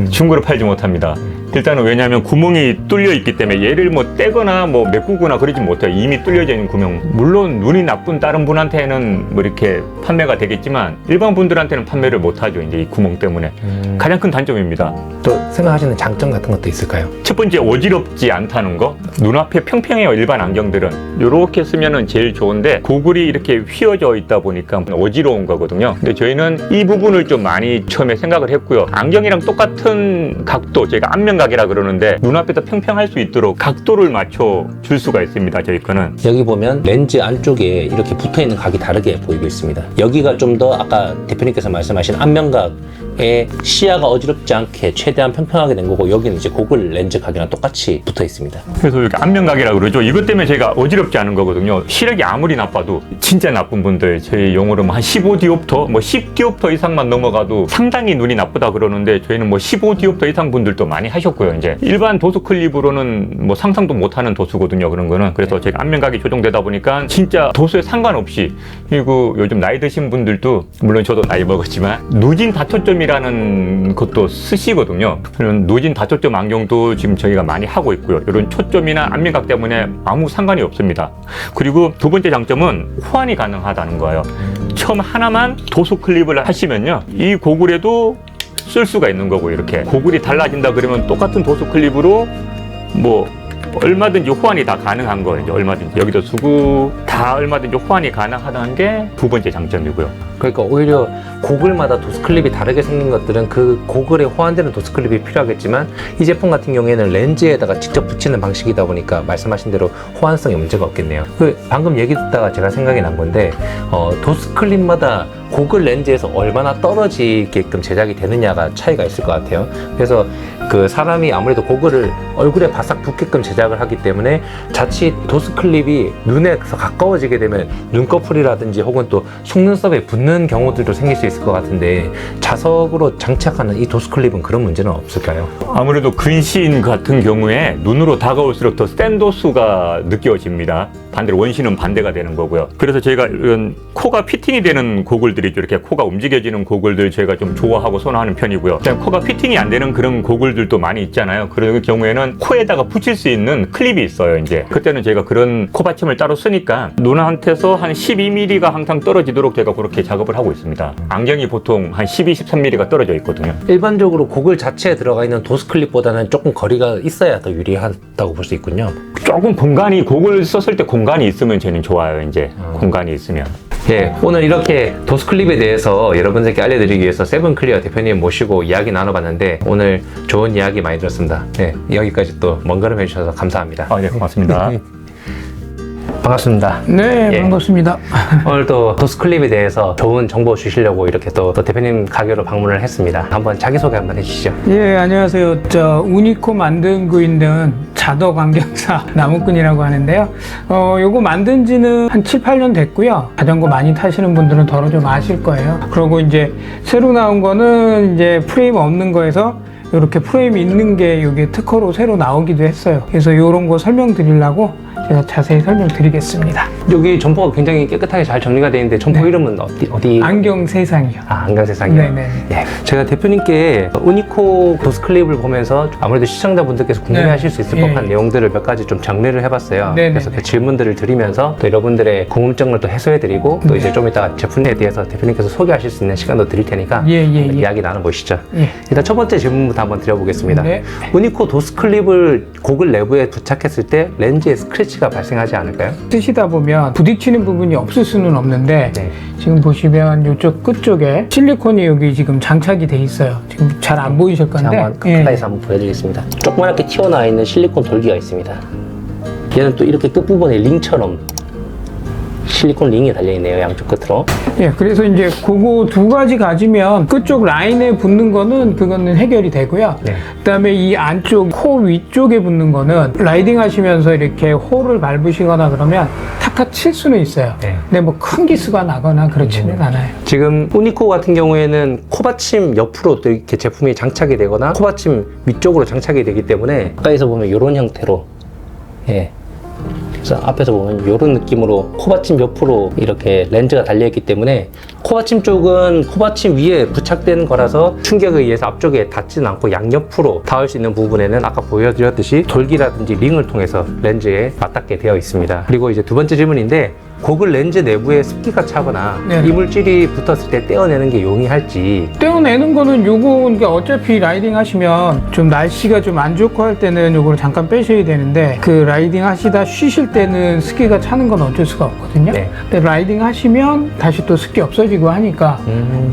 중고로 팔지 못합니다. 일단은 왜냐하면 구멍이 뚫려 있기 때문에 얘를 뭐 떼거나 뭐 메꾸거나 그러지 못해요. 이미 뚫려져 있는 구멍. 물론 눈이 나쁜 다른 분한테는 뭐 이렇게 판매가 되겠지만, 일반 분들한테는 판매를 못하죠. 이제 이 구멍 때문에. 가장 큰 단점입니다. 또 생각하시는 장점 같은 것도 있을까요? 첫 번째, 어지럽지 않다는 거. 눈앞에 평평해요. 일반 안경들은 이렇게 쓰면은 제일 좋은데, 고글이 이렇게 휘어져 있다 보니까 어지러운 거거든요. 근데 저희는 이 부분을 좀 많이 처음에 생각을 했고요. 안경이랑 똑같은 각도, 제가 안면각이라 그러는데, 눈앞에서 평평할 수 있도록 각도를 맞춰 줄 수가 있습니다. 저희 거는. 여기 보면 렌즈 안쪽에 이렇게 붙어있는 각이 다르게 보이고 있습니다. 여기가 좀 더 아까 대표님께서 말씀하신 안면각에 시야가 어지럽지 않게 최대한 평평하게 된 거고, 여기는 이제 고글 렌즈 각이랑 똑같이 붙어 있습니다. 그래서 이렇게 안면각이라 그러죠. 이것 때문에 제가 어지럽지 않은 거거든요. 시력이 아무리 나빠도, 진짜 나쁜 분들, 저희 용어로 한 15디옵터, 뭐 10디옵터 이상만 넘어가도 상당히 눈이 나쁘다 그러는데, 저희는 뭐 15디옵터 이상 분들도 많이 하셨고요. 이제 일반 도수 클립으로는 뭐 상상도 못하는 도수거든요. 그런 거는. 그래서 제가 안면각이 조정되다 보니까 진짜 도수에 상관없이, 그리고 요즘 나이 드신 분들도, 물론 저도 나이 먹었지만 누진 다초점이라 안경이라는 것도 쓰시거든요. 그런 노진 다초점 안경도 지금 저희가 많이 하고 있고요. 이런 초점이나 안면각 때문에 아무 상관이 없습니다. 그리고 두 번째 장점은 호환이 가능하다는 거예요. 처음 하나만 도수 클립을 하시면요, 이 고글에도 쓸 수가 있는 거고, 이렇게 고글이 달라진다 그러면 똑같은 도수 클립으로 뭐 얼마든지 호환이 다 가능한 거예요. 이제 얼마든지 여기도 쓰고 다 얼마든지 호환이 가능하다는 게 두 번째 장점이고요. 그러니까 오히려 고글마다 도스 클립이 다르게 생긴 것들은 그 고글에 호환되는 도스 클립이 필요하겠지만, 이 제품 같은 경우에는 렌즈에다가 직접 붙이는 방식이다 보니까 말씀하신 대로 호환성에 문제가 없겠네요. 방금 얘기 듣다가 제가 생각이 난 건데, 도스 클립마다 고글 렌즈에서 얼마나 떨어지게끔 제작이 되느냐가 차이가 있을 것 같아요. 그래서 그 사람이 아무래도 고글을 얼굴에 바싹 붙게끔 제작을 하기 때문에 자칫 도스 클립이 눈에서 가까워지게 되면 눈꺼풀이라든지 혹은 또 속눈썹에 붙는 경우들도 생길 수 있을 것 같은데, 자석으로 장착하는 이 도스 클립은 그런 문제는 없을까요? 아무래도 근시인 같은 경우에 눈으로 다가올수록 더 센 도수가 느껴집니다. 반대로 원시는 반대가 되는 거고요. 그래서 저희가 이런 코가 피팅이 되는 고글들이죠. 이렇게 코가 움직여지는 고글들 저희가 좀 좋아하고 선호하는 편이고요. 그다음에 코가 피팅이 안 되는 그런 고글들도 많이 있잖아요. 그런 경우에는 코에다가 붙일 수 있는 클립이 있어요. 이제 그때는 제가 그런 코받침을 따로 쓰니까 눈한테서 한 12mm가 항상 떨어지도록 제가 그렇게 작업을 하고 있습니다. 안경이 보통 한 12, 13mm가 떨어져 있거든요. 일반적으로 고글 자체에 들어가 있는 도스 클립보다는 조금 거리가 있어야 더 유리하다고 볼 수 있군요. 조금 공간이, 고글 썼을 때 공간이 있으면 저는 좋아요. 이제 공간이 있으면. 예, 오늘 이렇게 도스 클립에 대해서 여러분들께 알려드리기 위해서 세븐클리어 대표님 모시고 이야기 나눠봤는데, 오늘 좋은 이야기 많이 들었습니다. 네, 여기까지 또 먼 걸음 해주셔서 감사합니다. 아, 네, 고맙습니다. 반갑습니다. 네, 예. 반갑습니다. 오늘 또 도스 클립에 대해서 좋은 정보 주시려고 이렇게 또 대표님 가게로 방문을 했습니다. 한번 자기소개 한번 해주시죠. 예, 안녕하세요. 저 우니코 만들고 있는 자덕 안경사 나무꾼이라고 하는데요. 요거 만든 지는 한 7, 8년 됐고요. 자전거 많이 타시는 분들은 더러 좀 아실 거예요. 그리고 이제 새로 나온 거는 이제 프레임 없는 거에서 이렇게 프레임 있는 게 이게 특허로 새로 나오기도 했어요. 그래서 이런 거 설명드리려고 제가 자세히 설명드리겠습니다. 여기 점포가 굉장히 깨끗하게 잘 정리가 되어 있는데, 점포 네. 이름은 어디? 안경 세상이요. 아, 안경세상이요? 네네. 예, 제가 대표님께 우니코 도스 클립을 보면서 아무래도 시청자분들께서 궁금해하실 수 있을 네. 법한 내용들을 몇 가지 좀 정리를 해봤어요. 네네. 그래서 그 질문들을 드리면서 또 여러분들의 궁금증을 또 해소해드리고, 또 이제 좀 이따 제품에 대해서 대표님께서 소개하실 수 있는 시간도 드릴 테니까 이야기 나눠보시죠. 예. 일단 첫 번째 질문부터 한번 드려보겠습니다. 네. 우니코 도스 클립을 고글 내부에 부착했을 때 렌즈에 스크래치가 발생하지 않을까요? 쓰시다 보면 부딪히는 부분이 없을 수는 없는데, 네. 지금 보시면 이쪽 끝쪽에 실리콘이 여기 지금 장착이 돼 있어요. 지금 잘 안 보이실 건데, 제가 한번 가까이서 한번 보여드리겠습니다. 조그맣게 튀어나와 있는 실리콘 돌기가 있습니다. 얘는 또 이렇게 끝부분에 링처럼 실리콘 링이 달려있네요, 양쪽 끝으로. 예, 그래서 이제 그거 두 가지 가지면 끝쪽 라인에 붙는 거는 그거는 해결이 되고요. 네. 그다음에 이 안쪽 코 위쪽에 붙는 거는 라이딩 하시면서 이렇게 홀을 밟으시거나 그러면 탁탁 칠 수는 있어요. 네. 근데 뭐 큰 기스가 나거나 그렇지는 않아요. 지금 우니코 같은 경우에는 코받침 옆으로 또 이렇게 제품이 장착이 되거나 코받침 위쪽으로 장착이 되기 때문에, 가까이서 보면 이런 형태로, 예, 그래서 앞에서 보면 이런 느낌으로 코받침 옆으로 이렇게 렌즈가 달려있기 때문에, 코받침 쪽은 코받침 위에 부착되는 거라서 충격에 의해서 앞쪽에 닿지는 않고 양옆으로 닿을 수 있는 부분에는 아까 보여드렸듯이 돌기라든지 링을 통해서 렌즈에 맞닿게 되어 있습니다. 그리고 이제 두 번째 질문인데, 고글 렌즈 내부에 습기가 차거나 네. 이물질이 붙었을 때 떼어내는 게 용이할지. 떼어내는 거는 요거, 그러니까 어차피 라이딩 하시면 좀 날씨가 좀 안 좋고 할 때는 요거를 잠깐 빼셔야 되는데, 그 라이딩 하시다 쉬실 때는 습기가 차는 건 어쩔 수가 없거든요. 네. 근데 라이딩 하시면 다시 또 습기 없어지고 하니까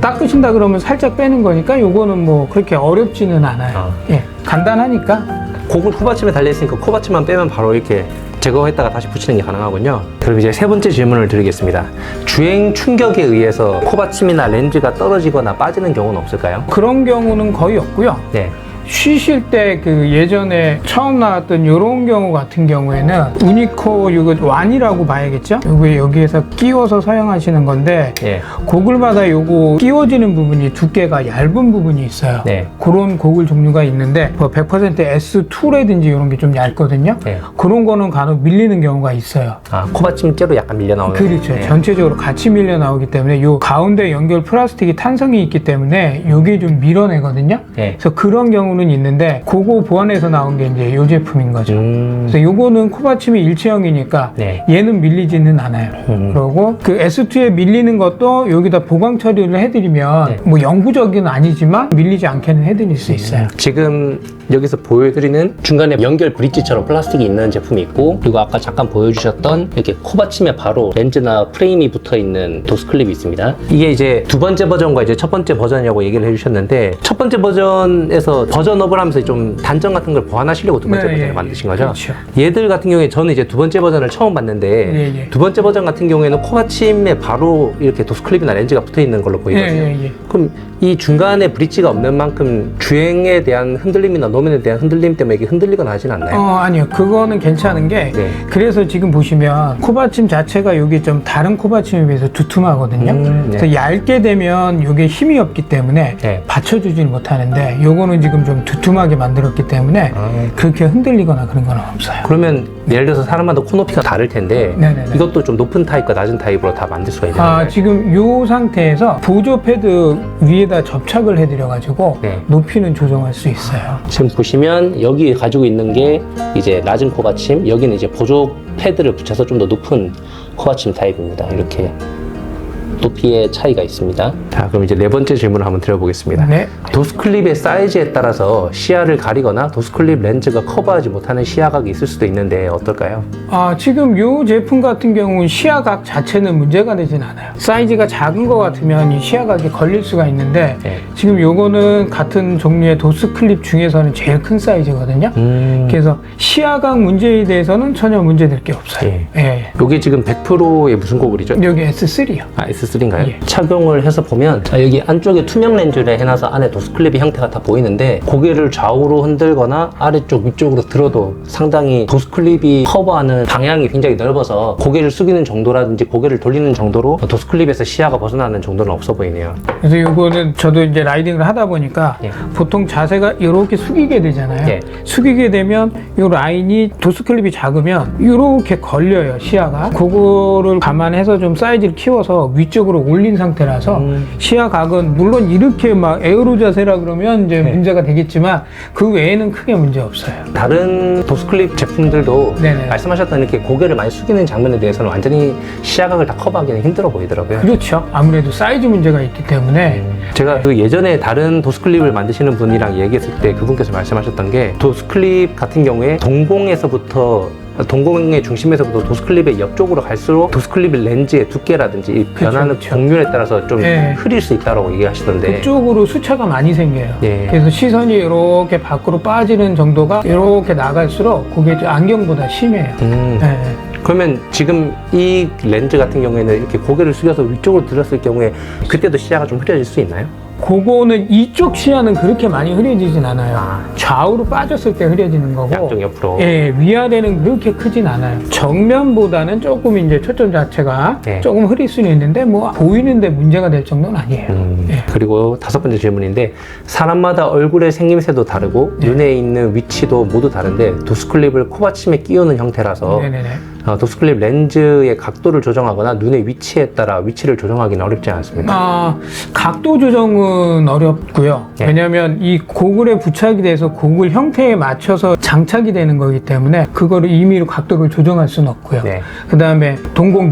닦으신다 그러면 살짝 빼는 거니까 요거는 뭐 그렇게 어렵지는 않아요. 예, 간단하니까. 고글 코받침에 달려있으니까 코받침만 빼면 바로 이렇게 제거했다가 다시 붙이는 게 가능하군요. 그럼 이제 세 번째 질문을 드리겠습니다. 주행 충격에 의해서 코받침이나 렌즈가 떨어지거나 빠지는 경우는 없을까요? 그런 경우는 거의 없고요. 네. 쉬실 때 그 예전에 처음 나왔던 이런 경우 같은 경우에는 우니코 이거 완이라고 봐야겠죠? 이거 여기에서 끼워서 사용하시는 건데 예. 고글마다 요거 끼워지는 부분이 두께가 얇은 부분이 있어요. 네. 그런 고글 종류가 있는데 뭐 100% S2라든지 이런 게 좀 얇거든요. 네. 그런 거는 간혹 밀리는 경우가 있어요. 아, 코받침째로 약간 밀려 나오는. 그렇죠. 네. 전체적으로 같이 밀려 나오기 때문에 요 가운데 연결 플라스틱이 탄성이 있기 때문에 요게 좀 밀어내거든요. 네. 그래서 그런 경우는 있는데 그거 보완해서 나온 게 이제 요 제품인 거죠. 그래서 요거는 코받침이 일체형이니까 네. 얘는 밀리지는 않아요. 그리고 그 S2에 밀리는 것도 여기다 보강 처리를 해드리면 네. 뭐 영구적인 아니지만 밀리지 않게는 해드릴 수 있어요. 지금 여기서 보여드리는 중간에 연결 브릿지처럼 플라스틱이 있는 제품이 있고, 그리고 아까 잠깐 보여주셨던 이렇게 코받침에 바로 렌즈나 프레임이 붙어있는 도스클립이 있습니다. 이게 이제 두 번째 버전과 이제 첫 번째 버전이라고 얘기를 해주셨는데, 첫 번째 버전에서 버전업을 하면서 좀 단점 같은 걸 보완하시려고 두 번째 네, 버전을 예, 만드신 거죠? 그렇죠. 얘들 같은 경우에 저는 이제 두 번째 버전을 처음 봤는데, 예, 예. 두 번째 버전 같은 경우에는 코받침에 바로 이렇게 도스클립이나 렌즈가 붙어있는 걸로 보이거든요. 예. 그럼 이 중간에 브릿지가 없는 만큼 주행에 대한 흔들림이나 노면에 대한 흔들림 때문에 이게 흔들리거나 하진 않나요? 아니요. 그거는 괜찮은 게 네. 그래서 지금 보시면 코받침 자체가 여기 좀 다른 코받침에 비해서 두툼하거든요. 네. 그래서 얇게 되면 이게 힘이 없기 때문에 네. 받쳐주지는 못하는데 요거는 지금 좀 두툼하게 만들었기 때문에 그렇게 흔들리거나 그런 건 없어요. 그러면 예를 들어서 사람마다 코 높이가 다를 텐데 네네네. 이것도 좀 높은 타입과 낮은 타입으로 다 만들 수가 있는 거예요? 지금 요 상태에서 보조 패드 위에다 접착을 해드려가지고 네. 높이는 조정할 수 있어요. 지금 보시면 여기 가지고 있는 게 이제 낮은 코받침, 여기는 이제 보조 패드를 붙여서 좀 더 높은 코받침 타입입니다. 이렇게 높이의 차이가 있습니다. 자, 그럼 이제 네 번째 질문을 한번 드려보겠습니다. 네. 도스클립의 사이즈에 따라서 시야를 가리거나 도스클립 렌즈가 커버하지 못하는 시야각이 있을 수도 있는데 어떨까요? 지금 이 제품 같은 경우는 시야각 자체는 문제가 되진 않아요. 사이즈가 작은 것 같으면 이 시야각이 걸릴 수가 있는데 네. 지금 요거는 같은 종류의 도스 클립 중에서는 제일 큰 사이즈거든요. 그래서 시야각 문제에 대해서는 전혀 문제될 게 없어요. 예. 이게 지금 100%의 무슨 고글이죠? 여기 S3요. S3인가요? 예. 착용을 해서 보면 여기 안쪽에 투명 렌즈를 해놔서 안에 도스클립의 형태가 다 보이는데 고개를 좌우로 흔들거나 아래쪽 위쪽으로 들어도 상당히 도스클립이 커버하는 방향이 굉장히 넓어서 고개를 숙이는 정도라든지 고개를 돌리는 정도로 도스클립에서 시야가 벗어나는 정도는 없어 보이네요. 그래서 요거는 저도 이제 라이딩을 하다 보니까 예. 보통 자세가 이렇게 숙이게 되잖아요. 예. 숙이게 되면 요 라인이 도스클립이 작으면 이렇게 걸려요, 시야가. 그거를 감안해서 좀 사이즈를 키워서 위쪽으로 올린 상태라서 시야각은 물론 이렇게 막 에어로 자세라 그러면 이제 네. 문제가 되겠지만 그 외에는 크게 문제 없어요. 다른 도스클립 제품들도 네네. 말씀하셨던 이렇게 고개를 많이 숙이는 장면에 대해서는 완전히 시야각을 다 커버하기는 힘들어 보이더라고요. 그렇죠. 아무래도 사이즈 문제가 있기 때문에 제가 그 예전에 다른 도스클립을 만드시는 분이랑 얘기했을 때 그분께서 말씀하셨던 게 도스클립 같은 경우에 동공의 중심에서부터 도스클립의 옆쪽으로 갈수록 도스클립 렌즈의 두께라든지 이 변하는 그쵸. 곡률에 따라서 좀 네. 흐릴 수 있다고 얘기하시던데 그쪽으로 수차가 많이 생겨요. 네. 그래서 시선이 이렇게 밖으로 빠지는 정도가 이렇게 나갈수록 그게 안경보다 심해요. 네. 그러면 지금 이 렌즈 같은 경우에는 이렇게 고개를 숙여서 위쪽으로 들었을 경우에 그때도 시야가 좀 흐려질 수 있나요? 그거는 이쪽 시야는 그렇게 많이 흐려지진 않아요. 좌우로 빠졌을 때 흐려지는 거고 양쪽 옆으로. 예, 위아래는 그렇게 크진 않아요. 정면보다는 조금 이제 초점 자체가 네. 조금 흐릴 수는 있는데 뭐 보이는데 문제가 될 정도는 아니에요. 예. 그리고 다섯 번째 질문인데 사람마다 얼굴의 생김새도 다르고 눈에 있는 위치도 모두 다른데 도스클립을 코받침에 끼우는 형태라서 네네네. 도스클립 렌즈의 각도를 조정하거나 눈의 위치에 따라 위치를 조정하기는 어렵지 않습니까? 각도 조정은 어렵고요. 네. 왜냐하면 이 고글에 부착이 돼서 고글 형태에 맞춰서 장착이 되는 거기 때문에 그거를 임의로 각도를 조정할 수는 없고요. 네. 그 다음에 동공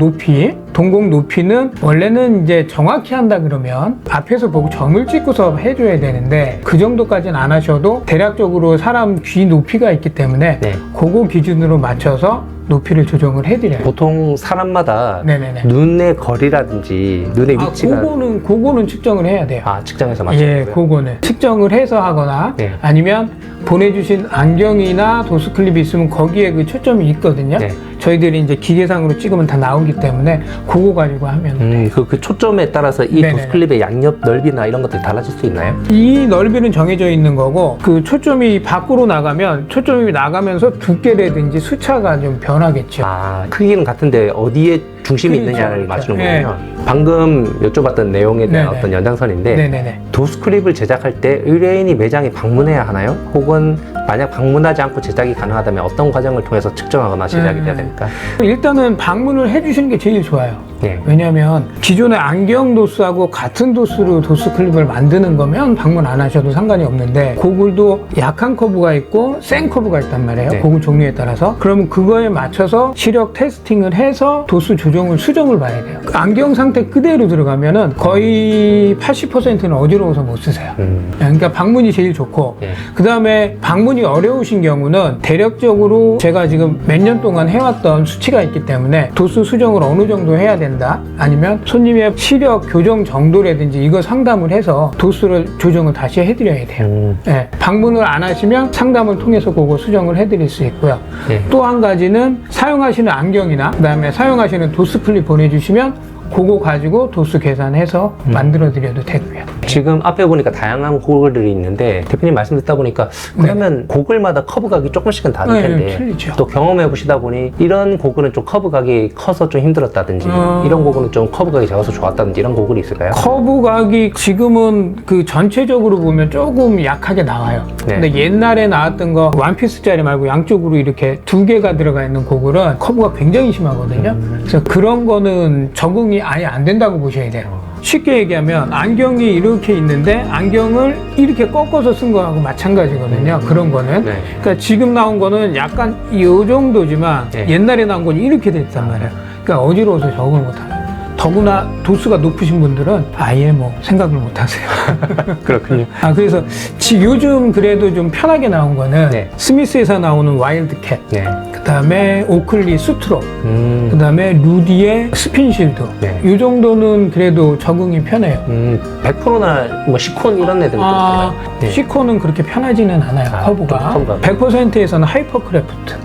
높이는 원래는 이제 정확히 한다 그러면 앞에서 보고 점을 찍고서 해줘야 되는데 그 정도까지는 안 하셔도 대략적으로 사람 귀 높이가 있기 때문에 네. 그거 기준으로 맞춰서 높이를 조정을 해드려요. 보통 사람마다 네네네. 눈의 거리라든지 눈의 위치가 그거는 측정을 해야 돼요. 측정해서 맞춰요. 예, 그거는 측정을 해서 하거나 네. 아니면 보내주신 안경이나 도스클립이 있으면 거기에 그 초점이 있거든요. 네. 저희들이 이제 기계상으로 찍으면 다 나오기 때문에 그거 가지고 하면 그 초점에 따라서 이 네네. 도스클립의 양옆 넓이나 이런 것들이 달라질 수 있나요? 이 넓이는 정해져 있는 거고 그 초점이 밖으로 나가면 초점이 나가면서 두께라든지 수차가 좀 변하겠죠. 아, 크기는 같은데 어디에 중심이 그렇죠, 있느냐를 그렇죠. 맞추는 거군요. 방금 여쭤봤던 내용에 대한 네네. 어떤 연장선인데 네네네. 도스클립을 제작할 때 의뢰인이 매장에 방문해야 하나요? 혹은 만약 방문하지 않고 제작이 가능하다면 어떤 과정을 통해서 측정하거나 제작이 돼야 됩니까? 일단은 방문을 해주시는 게 제일 좋아요. 네. 왜냐하면 기존의 안경 도수하고 같은 도수로 도수 클립을 만드는 거면 방문 안 하셔도 상관이 없는데 고글도 약한 커브가 있고 센 커브가 있단 말이에요. 네. 고글 종류에 따라서. 그러면 그거에 맞춰서 시력 테스팅을 해서 도수 조정을 수정을 봐야 돼요. 안경 상태 그대로 들어가면은 거의 80%는 어지러워서 못 쓰세요. 그러니까 방문이 제일 좋고 네. 그 다음에 방문이 어려우신 경우는 대략적으로 제가 지금 몇 년 동안 해왔던 수치가 있기 때문에 도수 수정을 어느 정도 해야 된다 아니면 손님의 시력 교정 정도라든지 이거 상담을 해서 도수를 조정을 다시 해드려야 돼요. 네, 방문을 안 하시면 상담을 통해서 그거 수정을 해드릴 수 있고요. 네. 또 한 가지는 사용하시는 안경이나 그 다음에 사용하시는 도수 클립 보내주시면 그거 가지고 도수 계산해서 만들어 드려도 되고요. 지금 앞에 보니까 다양한 고글들이 있는데 대표님 말씀 듣다 보니까 그러면 고글마다 커브각이 조금씩은 다를 네, 텐데 틀리죠. 또 경험해 보시다 보니 이런 고글은 좀 커브각이 커서 좀 힘들었다든지 이런 고글은 좀 커브각이 작아서 좋았다든지 이런 고글이 있을까요? 커브각이 지금은 그 전체적으로 보면 조금 약하게 나와요. 네. 근데 옛날에 나왔던 거 원피스짜리 말고 양쪽으로 이렇게 두 개가 들어가 있는 고글은 커브가 굉장히 심하거든요. 그래서 그런 거는 적응이 아예 안 된다고 보셔야 돼요. 쉽게 얘기하면 안경이 이렇게 있는데 안경을 이렇게 꺾어서 쓴 거하고 마찬가지거든요. 그런 거는. 네. 그러니까 지금 나온 거는 약간 이 정도지만 네. 옛날에 나온 건 이렇게 됐단 말이에요. 그러니까 어지러워서 적응을 못하는. 더구나 도수가 높으신 분들은 아예 뭐 생각을 못 하세요. 그렇군요. 그래서 요즘 그래도 좀 편하게 나온 거는 네. 스미스에서 나오는 와일드캣, 네. 그 다음에 오클리 수트로, 그 다음에 루디의 스핀실드. 네. 이 정도는 그래도 적응이 편해요. 100%나 뭐 시콘 이런 애들은 좀 달라요. 네. 시코는 그렇게 편하지는 않아요. 커브가. 커브가. 100%에서는 하이퍼크래프트.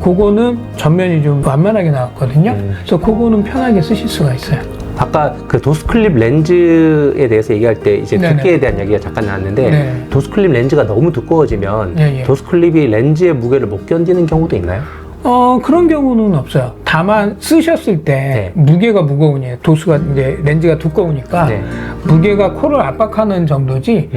그거는 전면이 좀 완만하게 나왔거든요. 그래서 그거는 편하게 쓰실 수가 있어요. 아까 그 도스클립 렌즈에 대해서 얘기할 때 이제 네네. 두께에 대한 얘기가 잠깐 나왔는데 네. 도스클립 렌즈가 너무 두꺼워지면 예, 예. 도스클립이 렌즈의 무게를 못 견디는 경우도 있나요? 그런 경우는 없어요. 다만 쓰셨을 때 네. 무게가 무거우니 도수가 이제 렌즈가 두꺼우니까 네. 무게가 코를 압박하는 정도지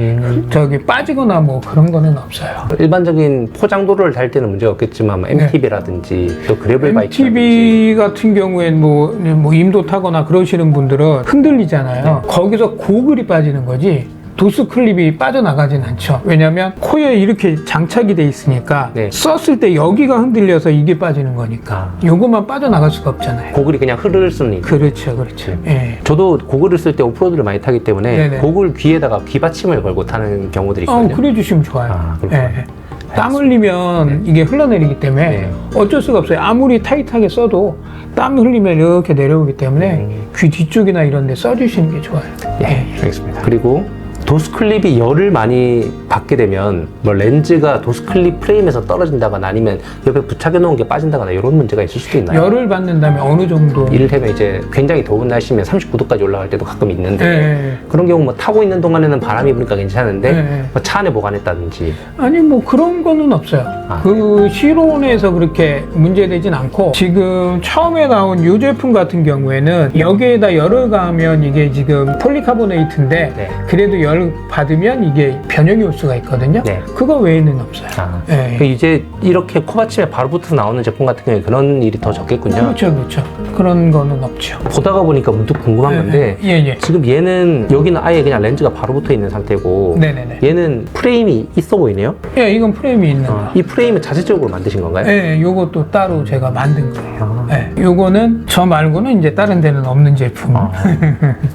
저기 빠지거나 뭐 그런 거는 없어요. 일반적인 포장도로를 달 때는 문제가 없겠지만 뭐 MTB라든지 또 그래블 바이크라든지 MTB 같은 경우엔 뭐 임도 타거나 그러시는 분들은 흔들리잖아요. 거기서 고글이 빠지는 거지. 도수 클립이 빠져나가진 않죠. 왜냐면 코에 이렇게 장착이 돼 있으니까 네. 썼을 때 여기가 흔들려서 이게 빠지는 거니까 요것만 빠져나갈 수가 없잖아요. 고글이 그냥 흐를 수는 있는. 그렇죠, 그렇죠. 예. 저도 고글을 쓸 때 오프로드를 많이 타기 때문에 네네. 고글 귀에다가 귀받침을 걸고 타는 경우들이 있거든요. 그래 주시면 좋아요. 그렇구나. 예. 땀 흘리면 이게 흘러내리기 때문에 네. 어쩔 수가 없어요. 아무리 타이트하게 써도 땀 흘리면 이렇게 내려오기 때문에 귀 뒤쪽이나 이런 데 써주시는 게 좋아요. 예, 알겠습니다. 그리고 도스클립이 열을 많이 받게 되면 뭐 렌즈가 도스클립 프레임에서 떨어진다거나 아니면 옆에 부착해 놓은 게 빠진다거나 이런 문제가 있을 수도 있나요? 열을 받는다면 어느 정도? 이를테면 이제 굉장히 더운 날씨면 39도까지 올라갈 때도 가끔 있는데 예. 그런 경우 뭐 타고 있는 동안에는 바람이 부니까 괜찮은데 네. 뭐 차 안에 보관했다든지 아니 뭐 그런 거는 없어요. 그 실온에서 그렇게 문제되진 않고 지금 처음에 나온 이 제품 같은 경우에는 여기에다 열을 가하면 이게 지금 폴리카보네이트인데 네. 그래도 열 받으면 이게 변형이 올 수가 있거든요. 네. 그거 외에는 없어요. 네. 그 이제 이렇게 코받침에 바로 붙어서 나오는 제품 같은 경우에 그런 일이 더 적겠군요. 그렇죠, 그렇죠. 그런 거는 없죠. 보다가 보니까 문득 궁금한 건데 예. 지금 얘는 여기는 아예 그냥 렌즈가 바로 붙어 있는 상태고 네네네. 얘는 프레임이 있어 보이네요. 예, 이건 프레임이 있는 거. 이 프레임은 자체적으로 만드신 건가요? 예, 요것도 따로 제가 만든 거예요. 예, 요거는 저 말고는 이제 다른 데는 없는 제품.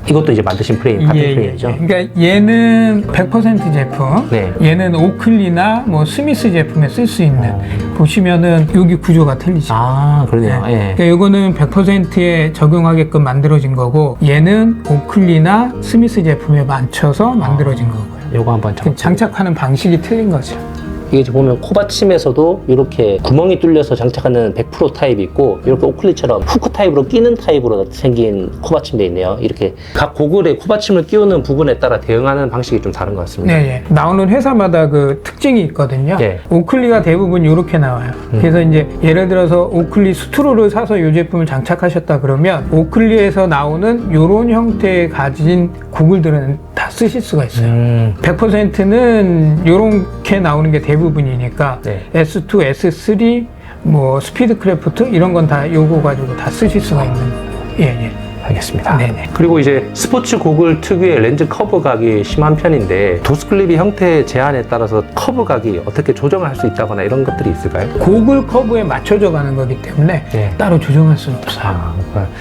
이것도 이제 만드신 프레임 같은 프레임이죠. 그러니까 얘는 100% 제품, 네. 얘는 오클리나 뭐 스미스 제품에 쓸 수 있는. 보시면은 여기 구조가 틀리죠. 그러네요. 예. 그러니까 요거는 100%에 적용하게끔 만들어진 거고, 얘는 오클리나 스미스 제품에 맞춰서 만들어진 거고요. 요거 한번 그 장착하는 방식이 틀린 거죠. 이게 이제 보면 코받침에서도 이렇게 구멍이 뚫려서 장착하는 100% 타입이 있고 이렇게 오클리처럼 후크 타입으로 끼는 타입으로 생긴 코받침도 있네요. 이렇게 각 고글에 코받침을 끼우는 부분에 따라 대응하는 방식이 좀 다른 것 같습니다. 네, 나오는 회사마다 그 특징이 있거든요. 네. 오클리가 대부분 이렇게 나와요. 그래서 이제 예를 들어서 오클리 스트로를 사서 이 제품을 장착하셨다 그러면 오클리에서 나오는 이런 형태의 가진 고글들은 다 쓰실 수가 있어요. 100%는 이렇게 나오는 게 대부분이니까 네. S2, S3, 뭐 스피드크래프트 이런 건 다 요거 가지고 다 쓰실 수가 있는 거예요. 예. 알겠습니다. 네네. 그리고 이제 스포츠 고글 특유의 렌즈 커브각이 심한 편인데 도스클립이 형태 제한에 따라서 커브각이 어떻게 조정할 수 있다거나 이런 것들이 있을까요? 고글 커브에 맞춰져 가는 거기 때문에 네. 따로 조정할 수는 없어요.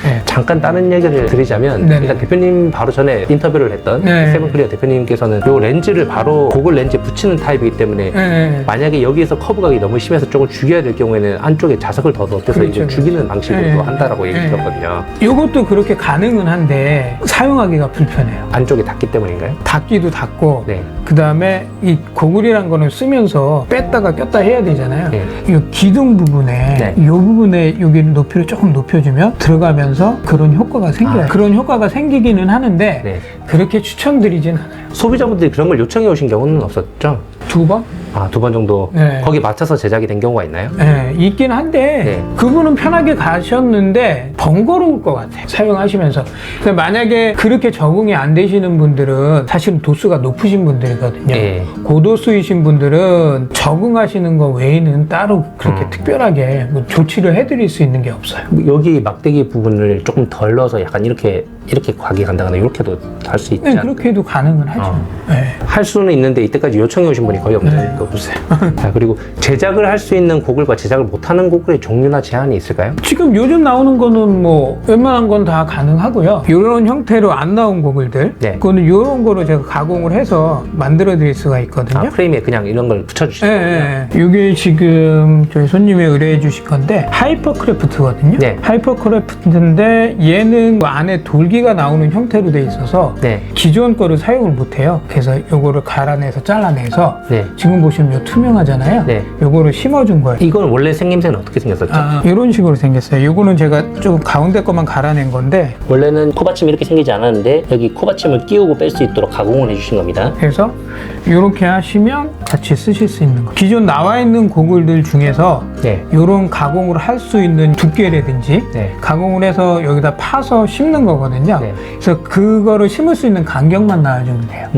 네. 잠깐 다른 얘기를 드리자면 네네. 일단 대표님 바로 전에 인터뷰를 했던 네. 세븐클리어 대표님께서는 이 렌즈를 바로 고글 렌즈에 붙이는 타입이기 때문에 네. 만약에 여기에서 커브각이 너무 심해서 조금 죽여야 될 경우에는 안쪽에 자석을 더 넣어서 그렇죠. 이제 죽이는 방식으로 네. 한다라고 얘기 네. 들었거든요. 이것도 그렇게 가능은 한데 사용하기가 불편해요. 안쪽이 닿기 때문인가요? 닫기도 닫고 네. 그 다음에 이 고글이란 거는 쓰면서 뺐다가 꼈다 해야 되잖아요. 네. 이 기둥 부분에 네. 이 부분에 여기 높이를 조금 높여주면 들어가면서 그런 효과가 생겨요. 그런 효과가 생기기는 하는데 네. 그렇게 추천드리진 않아요. 소비자분들이 그런 걸 요청해 오신 경우는 없었죠? 2번? 아, 2번 정도 네. 거기 맞춰서 제작이 된 경우가 있나요? 네, 있긴 한데 네. 그분은 편하게 가셨는데 번거로울 것 같아요. 사용하시면서. 그러니까 만약에 그렇게 적응이 안 되시는 분들은 사실은 도수가 높으신 분들이거든요. 네. 고도수이신 분들은 적응하시는 거 외에는 따로 그렇게 특별하게 뭐 조치를 해드릴 수 있는 게 없어요. 여기 막대기 부분을 조금 덜 넣어서 약간 이렇게 각이 간다거나 이렇게도 할 수 있지 네, 않나요? 그렇게 해도 가능은 하죠. 네. 할 수는 있는데 이때까지 요청해 오신 분이 거의 없는 거 보세요. 그리고 제작을 할 수 있는 고글과 제작을 못하는 고글의 종류나 제한이 있을까요? 지금 요즘 나오는 거는 뭐 웬만한 건 다 가능하고요. 이런 형태로 안 나온 고글들, 네. 그거는 이런 거로 제가 가공을 해서 만들어 드릴 수가 있거든요. 아, 프레임에 그냥 이런 걸 붙여주시는 거예요? 네, 이게 지금 저희 손님이 의뢰해 주실 건데 하이퍼크래프트거든요. 네. 하이퍼크래프트인데 얘는 뭐 안에 돌기가 나오는 형태로 돼 있어서 네. 기존 거를 사용을 못 해요. 그래서 요거를 갈아내서 잘라내서 네. 지금 보시면 요 투명하잖아요. 네. 요거를 심어준 거예요. 이건 원래 생김새는 어떻게 생겼었죠? 이런 식으로 생겼어요. 요거는 제가 좀 가운데 것만 갈아낸 건데 원래는 코받침이 이렇게 생기지 않았는데 여기 코받침을 끼우고 뺄 수 있도록 가공을 해주신 겁니다. 그래서 이렇게 하시면 같이 쓰실 수 있는 거. 기존 나와 있는 고글들 중에서 네. 이런 가공을 할 수 있는 두께라든지 네. 가공을 해서 여기다 파서 심는 거거든요. 네. 그래서 그거를 심을 수 있는 간격만 나와주면 돼요.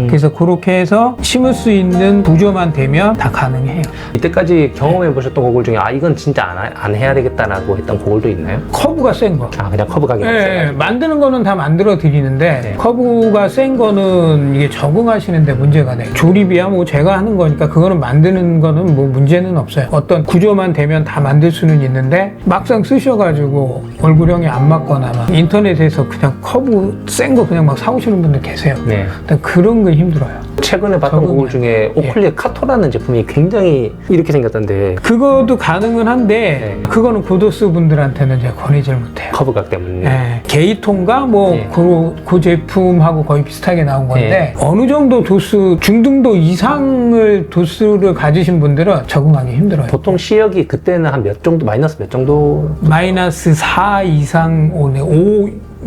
그래서 그렇게 해서 심을 수 있는 구조만 되면 다 가능해요. 이때까지 경험해 보셨던 고글 중에 아 이건 진짜 안 해야 되겠다라고 했던 고글도 있나요? 커브가 센 거. 아 그냥 커브 가격 네, 만드는 거는 다 만들어 드리는데 네. 커브가 센 거는 이게 적응하시는데 문제가 돼요. 조립이야 뭐 제가 하는 거니까 그거는 만드는 거는 뭐 문제는 없어요. 어떤 구조만 되면 다 만들 수는 있는데 막상 쓰셔가지고 얼굴형이 안 맞거나 막 인터넷에서 그냥 커브 센 거 그냥 막 사오시는 분들 계세요. 네. 일단 그런 거 힘들어요. 최근에 봤던 적응이 고글 중에 오클리의 카토라는 제품이 굉장히 이렇게 생겼던데 그것도 가능은 한데 네. 그거는 고도수 분들한테는 제가 권해질 못해요. 커브각 때문에 네, 게이톤가 뭐 네. 그 제품하고 거의 비슷하게 나온 건데 어느 정도 도수 중등도 이상을 도수를 가지신 분들은 적응하기 힘들어요. 보통 시력이 그때는 한 몇 정도 마이너스 몇 정도 마이너스 4 이상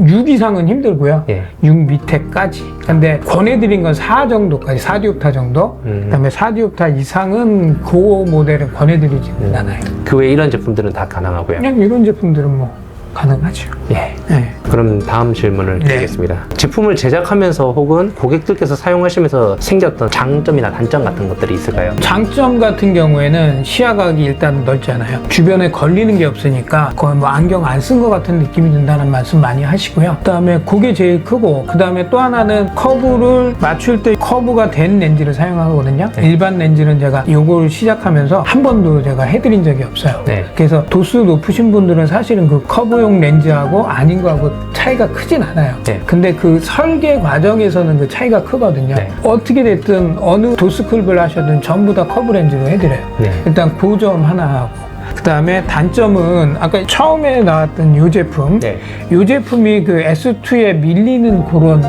6 이상은 힘들고요. 예. 6 밑에까지. 근데 권해드린 건 4 정도까지, 4디옵타 정도. 그다음에 4디옵타 이상은 그 모델은 권해드리지는 않아요. 그 외에 이런 제품들은 다 가능하고요. 그냥 이런 제품들은 뭐 가능하죠. 예. 네. 그럼 다음 질문을 네. 드리겠습니다. 제품을 제작하면서 혹은 고객들께서 사용하시면서 생겼던 장점이나 단점 같은 것들이 있을까요? 장점 같은 경우에는 시야각이 일단 넓잖아요. 주변에 걸리는 게 없으니까 거의 뭐 안경 안 쓴 것 같은 느낌이 든다는 말씀 많이 하시고요. 그 다음에 그게 제일 크고 그 다음에 또 하나는 커브를 맞출 때 커브가 된 렌즈를 사용하거든요. 네. 일반 렌즈는 제가 요걸 시작하면서 한 번도 제가 해드린 적이 없어요. 네. 그래서 도수 높으신 분들은 사실은 그 커브용 렌즈하고 아닌 거하고 차이가 크진 않아요. 네. 근데 그 설계 과정에서는 그 차이가 크거든요. 네. 어떻게 됐든 어느 도스클립을 하셔든 전부 다 커브 렌즈로 해드려요. 네. 일단 그 점 하나 하고 그 다음에 단점은 아까 처음에 나왔던 이 제품 네. 이 제품이 그 S2에 밀리는 그런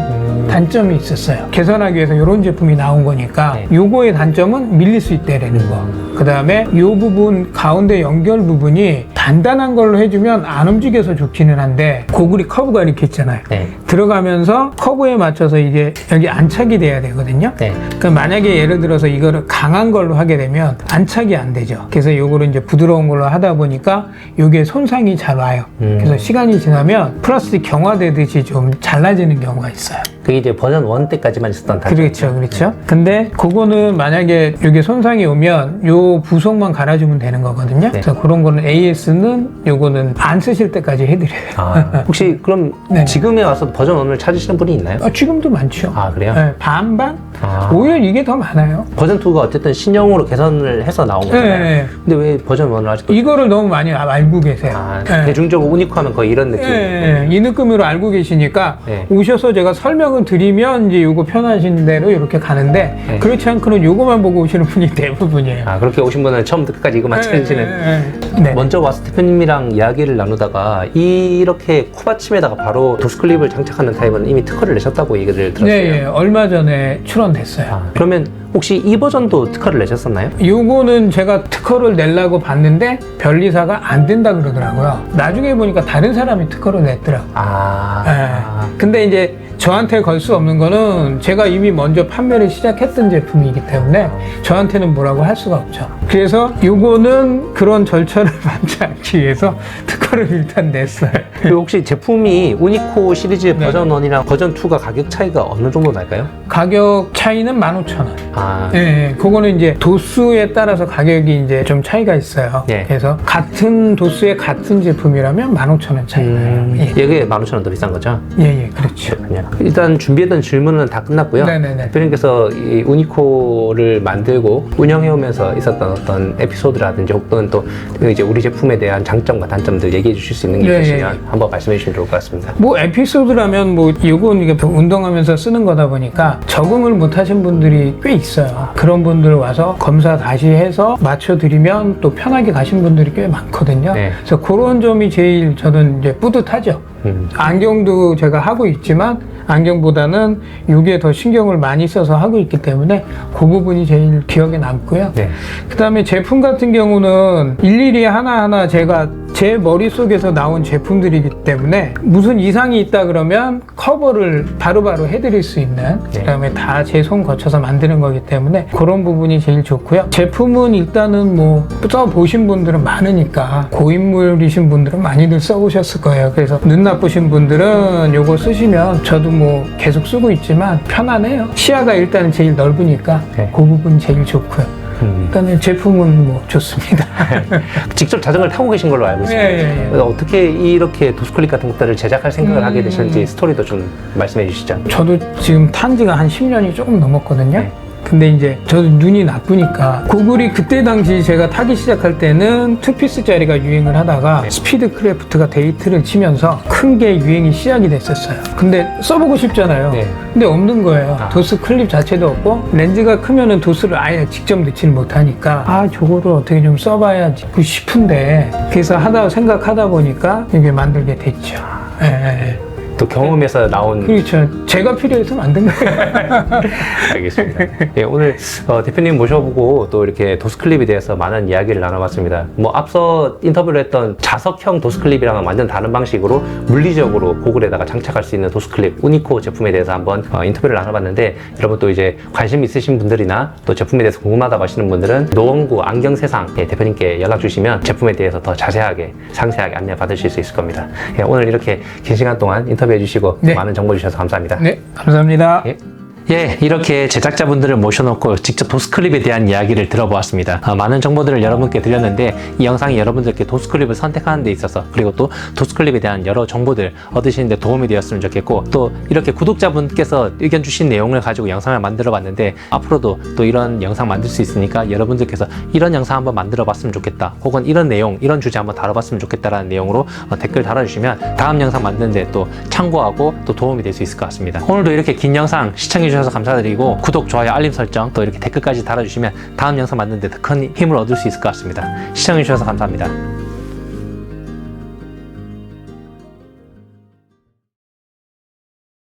단점이 있었어요. 개선하기 위해서 이런 제품이 나온 거니까 네. 요거의 단점은 밀릴 수 있다라는 거. 그 다음에 요 부분 가운데 연결 부분이 단단한 걸로 해주면 안 움직여서 좋기는 한데 고글이 커브가 이렇게 있잖아요. 네. 들어가면서 커브에 맞춰서 이게 여기 안착이 돼야 되거든요. 네. 그럼 만약에 예를 들어서 이거를 강한 걸로 하게 되면 안착이 안 되죠. 그래서 요거를 이제 부드러운 걸로 하다 보니까 요게 손상이 잘 와요. 그래서 시간이 지나면 플라스틱 경화되듯이 좀 잘라지는 경우가 있어요. 그게 이제 버전 1 때까지만 있었던 단점. 그렇죠, 그렇죠. 근데 그거는 만약에 이게 손상이 오면 요 부속만 갈아주면 되는 거거든요. 네. 그래서 그런 거는 AS는 요거는 안 쓰실 때까지 해드려요. 아, 혹시 그럼 네. 지금에 와서 버전 1을 찾으시는 분이 있나요? 지금도 많죠. 아, 그래요? 네, 반반? 아. 오히려 이게 더 많아요. 버전 2가 어쨌든 신형으로 개선을 해서 나온 거잖아요. 네. 근데 왜 버전 1을 아직도 이거를 너무 많이 알고 계세요. 아, 네. 대중적으로 우니코 하면 거의 이런 느낌. 예, 이 느낌으로 알고 계시니까 네. 오셔서 제가 설명을 드리면 이제 요거 편하신 대로 이렇게 가는데 네. 그렇지 않고는 요거만 보고 오시는 분이 대부분이에요. 아, 그렇게 오신 분은 처음부터 끝까지 이것만 찾으시는. 네. 먼저 와서 대표님이랑 이야기를 나누다가 이렇게 코받침에다가 바로 도스클립을 장착하는 타입은 이미 특허를 내셨다고 얘기를 들었어요. 네, 예, 얼마 전에 출원됐어요. 아, 그러면 혹시 이 버전도 특허를 내셨었나요? 요거는 제가 특허를 내려고 봤는데 변리사가 안 된다 그러더라고요. 나중에 보니까 다른 사람이 특허를 냈더라고요. 아, 근데 이제 저한테 걸 수 없는 거는 제가 이미 먼저 판매를 시작했던 제품이기 때문에 저한테는 뭐라고 할 수가 없죠. 그래서 요거는 그런 절차를 밟지 않기 위해서 특허를 일단 냈어요. 그리고 혹시 제품이 우니코 시리즈 네. 버전 1이랑 버전 2가 가격 차이가 어느 정도 날까요? 가격 차이는 15,000원. 아, 예, 그거는 이제 도수에 따라서 가격이 이제 좀 차이가 있어요. 예. 그래서 같은 도수의 같은 제품이라면 15,000원 차이가 나요. 예. 이게 15,000원 더 비싼 거죠? 예, 예, 그렇죠. 그렇군요. 일단 준비했던 질문은 다 끝났고요. 네네네. 대표님께서 이 우니코를 만들고 운영해오면서 있었던 어떤 에피소드라든지 혹은 또 이제 우리 제품에 대한 장점과 단점들 얘기해 주실 수 있는 게 예, 있으시면 예. 한번 말씀해 주시면 좋을 것 같습니다. 뭐 에피소드라면 뭐 이건 이게 운동하면서 쓰는 거다 보니까 적응을 못 하신 분들이 꽤 있어요. 그런 분들 와서 검사 다시 해서 맞춰드리면 또 편하게 가신 분들이 꽤 많거든요. 네. 그래서 그런 점이 제일 저는 이제 뿌듯하죠. 안경도 제가 하고 있지만 안경보다는 이게 더 신경을 많이 써서 하고 있기 때문에 그 부분이 제일 기억에 남고요. 네. 그 다음에 제품 같은 경우는 일일이 하나하나 제가 제 머릿속에서 나온 제품들이기 때문에 무슨 이상이 있다 그러면 커버를 바로바로 해드릴 수 있는, 그 다음에 다 제 손 거쳐서 만드는 거기 때문에 그런 부분이 제일 좋고요. 제품은 일단은 뭐 써보신 분들은 많으니까 고인물이신 분들은 많이들 써보셨을 거예요. 그래서 눈 나쁘신 분들은 요거 쓰시면 저도 뭐 계속 쓰고 있지만 편하네요. 시야가 일단은 제일 넓으니까 네. 그 부분 제일 좋고요. 일단은 제품은 뭐 좋습니다. 직접 자전거를 타고 계신 걸로 알고 있습니다. 예. 그래서 어떻게 이렇게 도스클립 같은 것들을 제작할 생각을 하게 되셨는지 스토리도 좀 말씀해 주시죠. 저도 지금 탄 지가 한 10년이 조금 넘었거든요. 네. 근데 이제 저도 눈이 나쁘니까 고글이 그때 당시 제가 타기 시작할 때는 투피스짜리가 유행을 하다가 스피드 크래프트가 데이트를 치면서 큰 게 유행이 시작이 됐었어요. 근데 써보고 싶잖아요. 네. 근데 없는 거예요. 아. 도스 클립 자체도 없고 렌즈가 크면은 도스를 아예 직접 넣지를 못하니까 저거를 어떻게 좀 써봐야지 싶은데 그래서 생각하다 보니까 이게 만들게 됐죠. 예. 또 경험에서 나온 그렇죠. 제가 필요해서 만든 거예요. 알겠습니다. 예, 오늘 대표님 모셔보고 또 이렇게 도스클립에 대해서 많은 이야기를 나눠봤습니다. 뭐 앞서 인터뷰를 했던 자석형 도스클립이랑은 완전 다른 방식으로 물리적으로 고글에다가 장착할 수 있는 도스클립 우니코 제품에 대해서 한번 인터뷰를 나눠봤는데 여러분 또 이제 관심 있으신 분들이나 또 제품에 대해서 궁금하다고 하시는 분들은 노원구 안경세상 대표님께 연락 주시면 제품에 대해서 더 자세하게 상세하게 안내 받으실 수 있을 겁니다. 예, 오늘 이렇게 긴 시간 동안 인터뷰해 주시고 네. 많은 정보 주셔서 감사합니다. 네, 감사합니다. 예, 이렇게 제작자분들을 모셔놓고 직접 도스클립에 대한 이야기를 들어보았습니다. 많은 정보들을 여러분께 드렸는데 이 영상이 여러분들께 도스클립을 선택하는 데 있어서 그리고 또 도스클립에 대한 여러 정보들 얻으시는 데 도움이 되었으면 좋겠고 또 이렇게 구독자분께서 의견 주신 내용을 가지고 영상을 만들어 봤는데 앞으로도 또 이런 영상 만들 수 있으니까 여러분들께서 이런 영상 한번 만들어 봤으면 좋겠다 혹은 이런 내용, 이런 주제 한번 다뤄봤으면 좋겠다라는 내용으로 댓글 달아주시면 다음 영상 만드는데 또 참고하고 또 도움이 될 수 있을 것 같습니다. 오늘도 이렇게 긴 영상 시청해주셔서 감사드리고 구독, 좋아요, 알림 설정 또 이렇게 댓글까지 달아주시면 다음 영상 만드는데 더 큰 힘을 얻을 수 있을 것 같습니다. 시청해주셔서 감사합니다.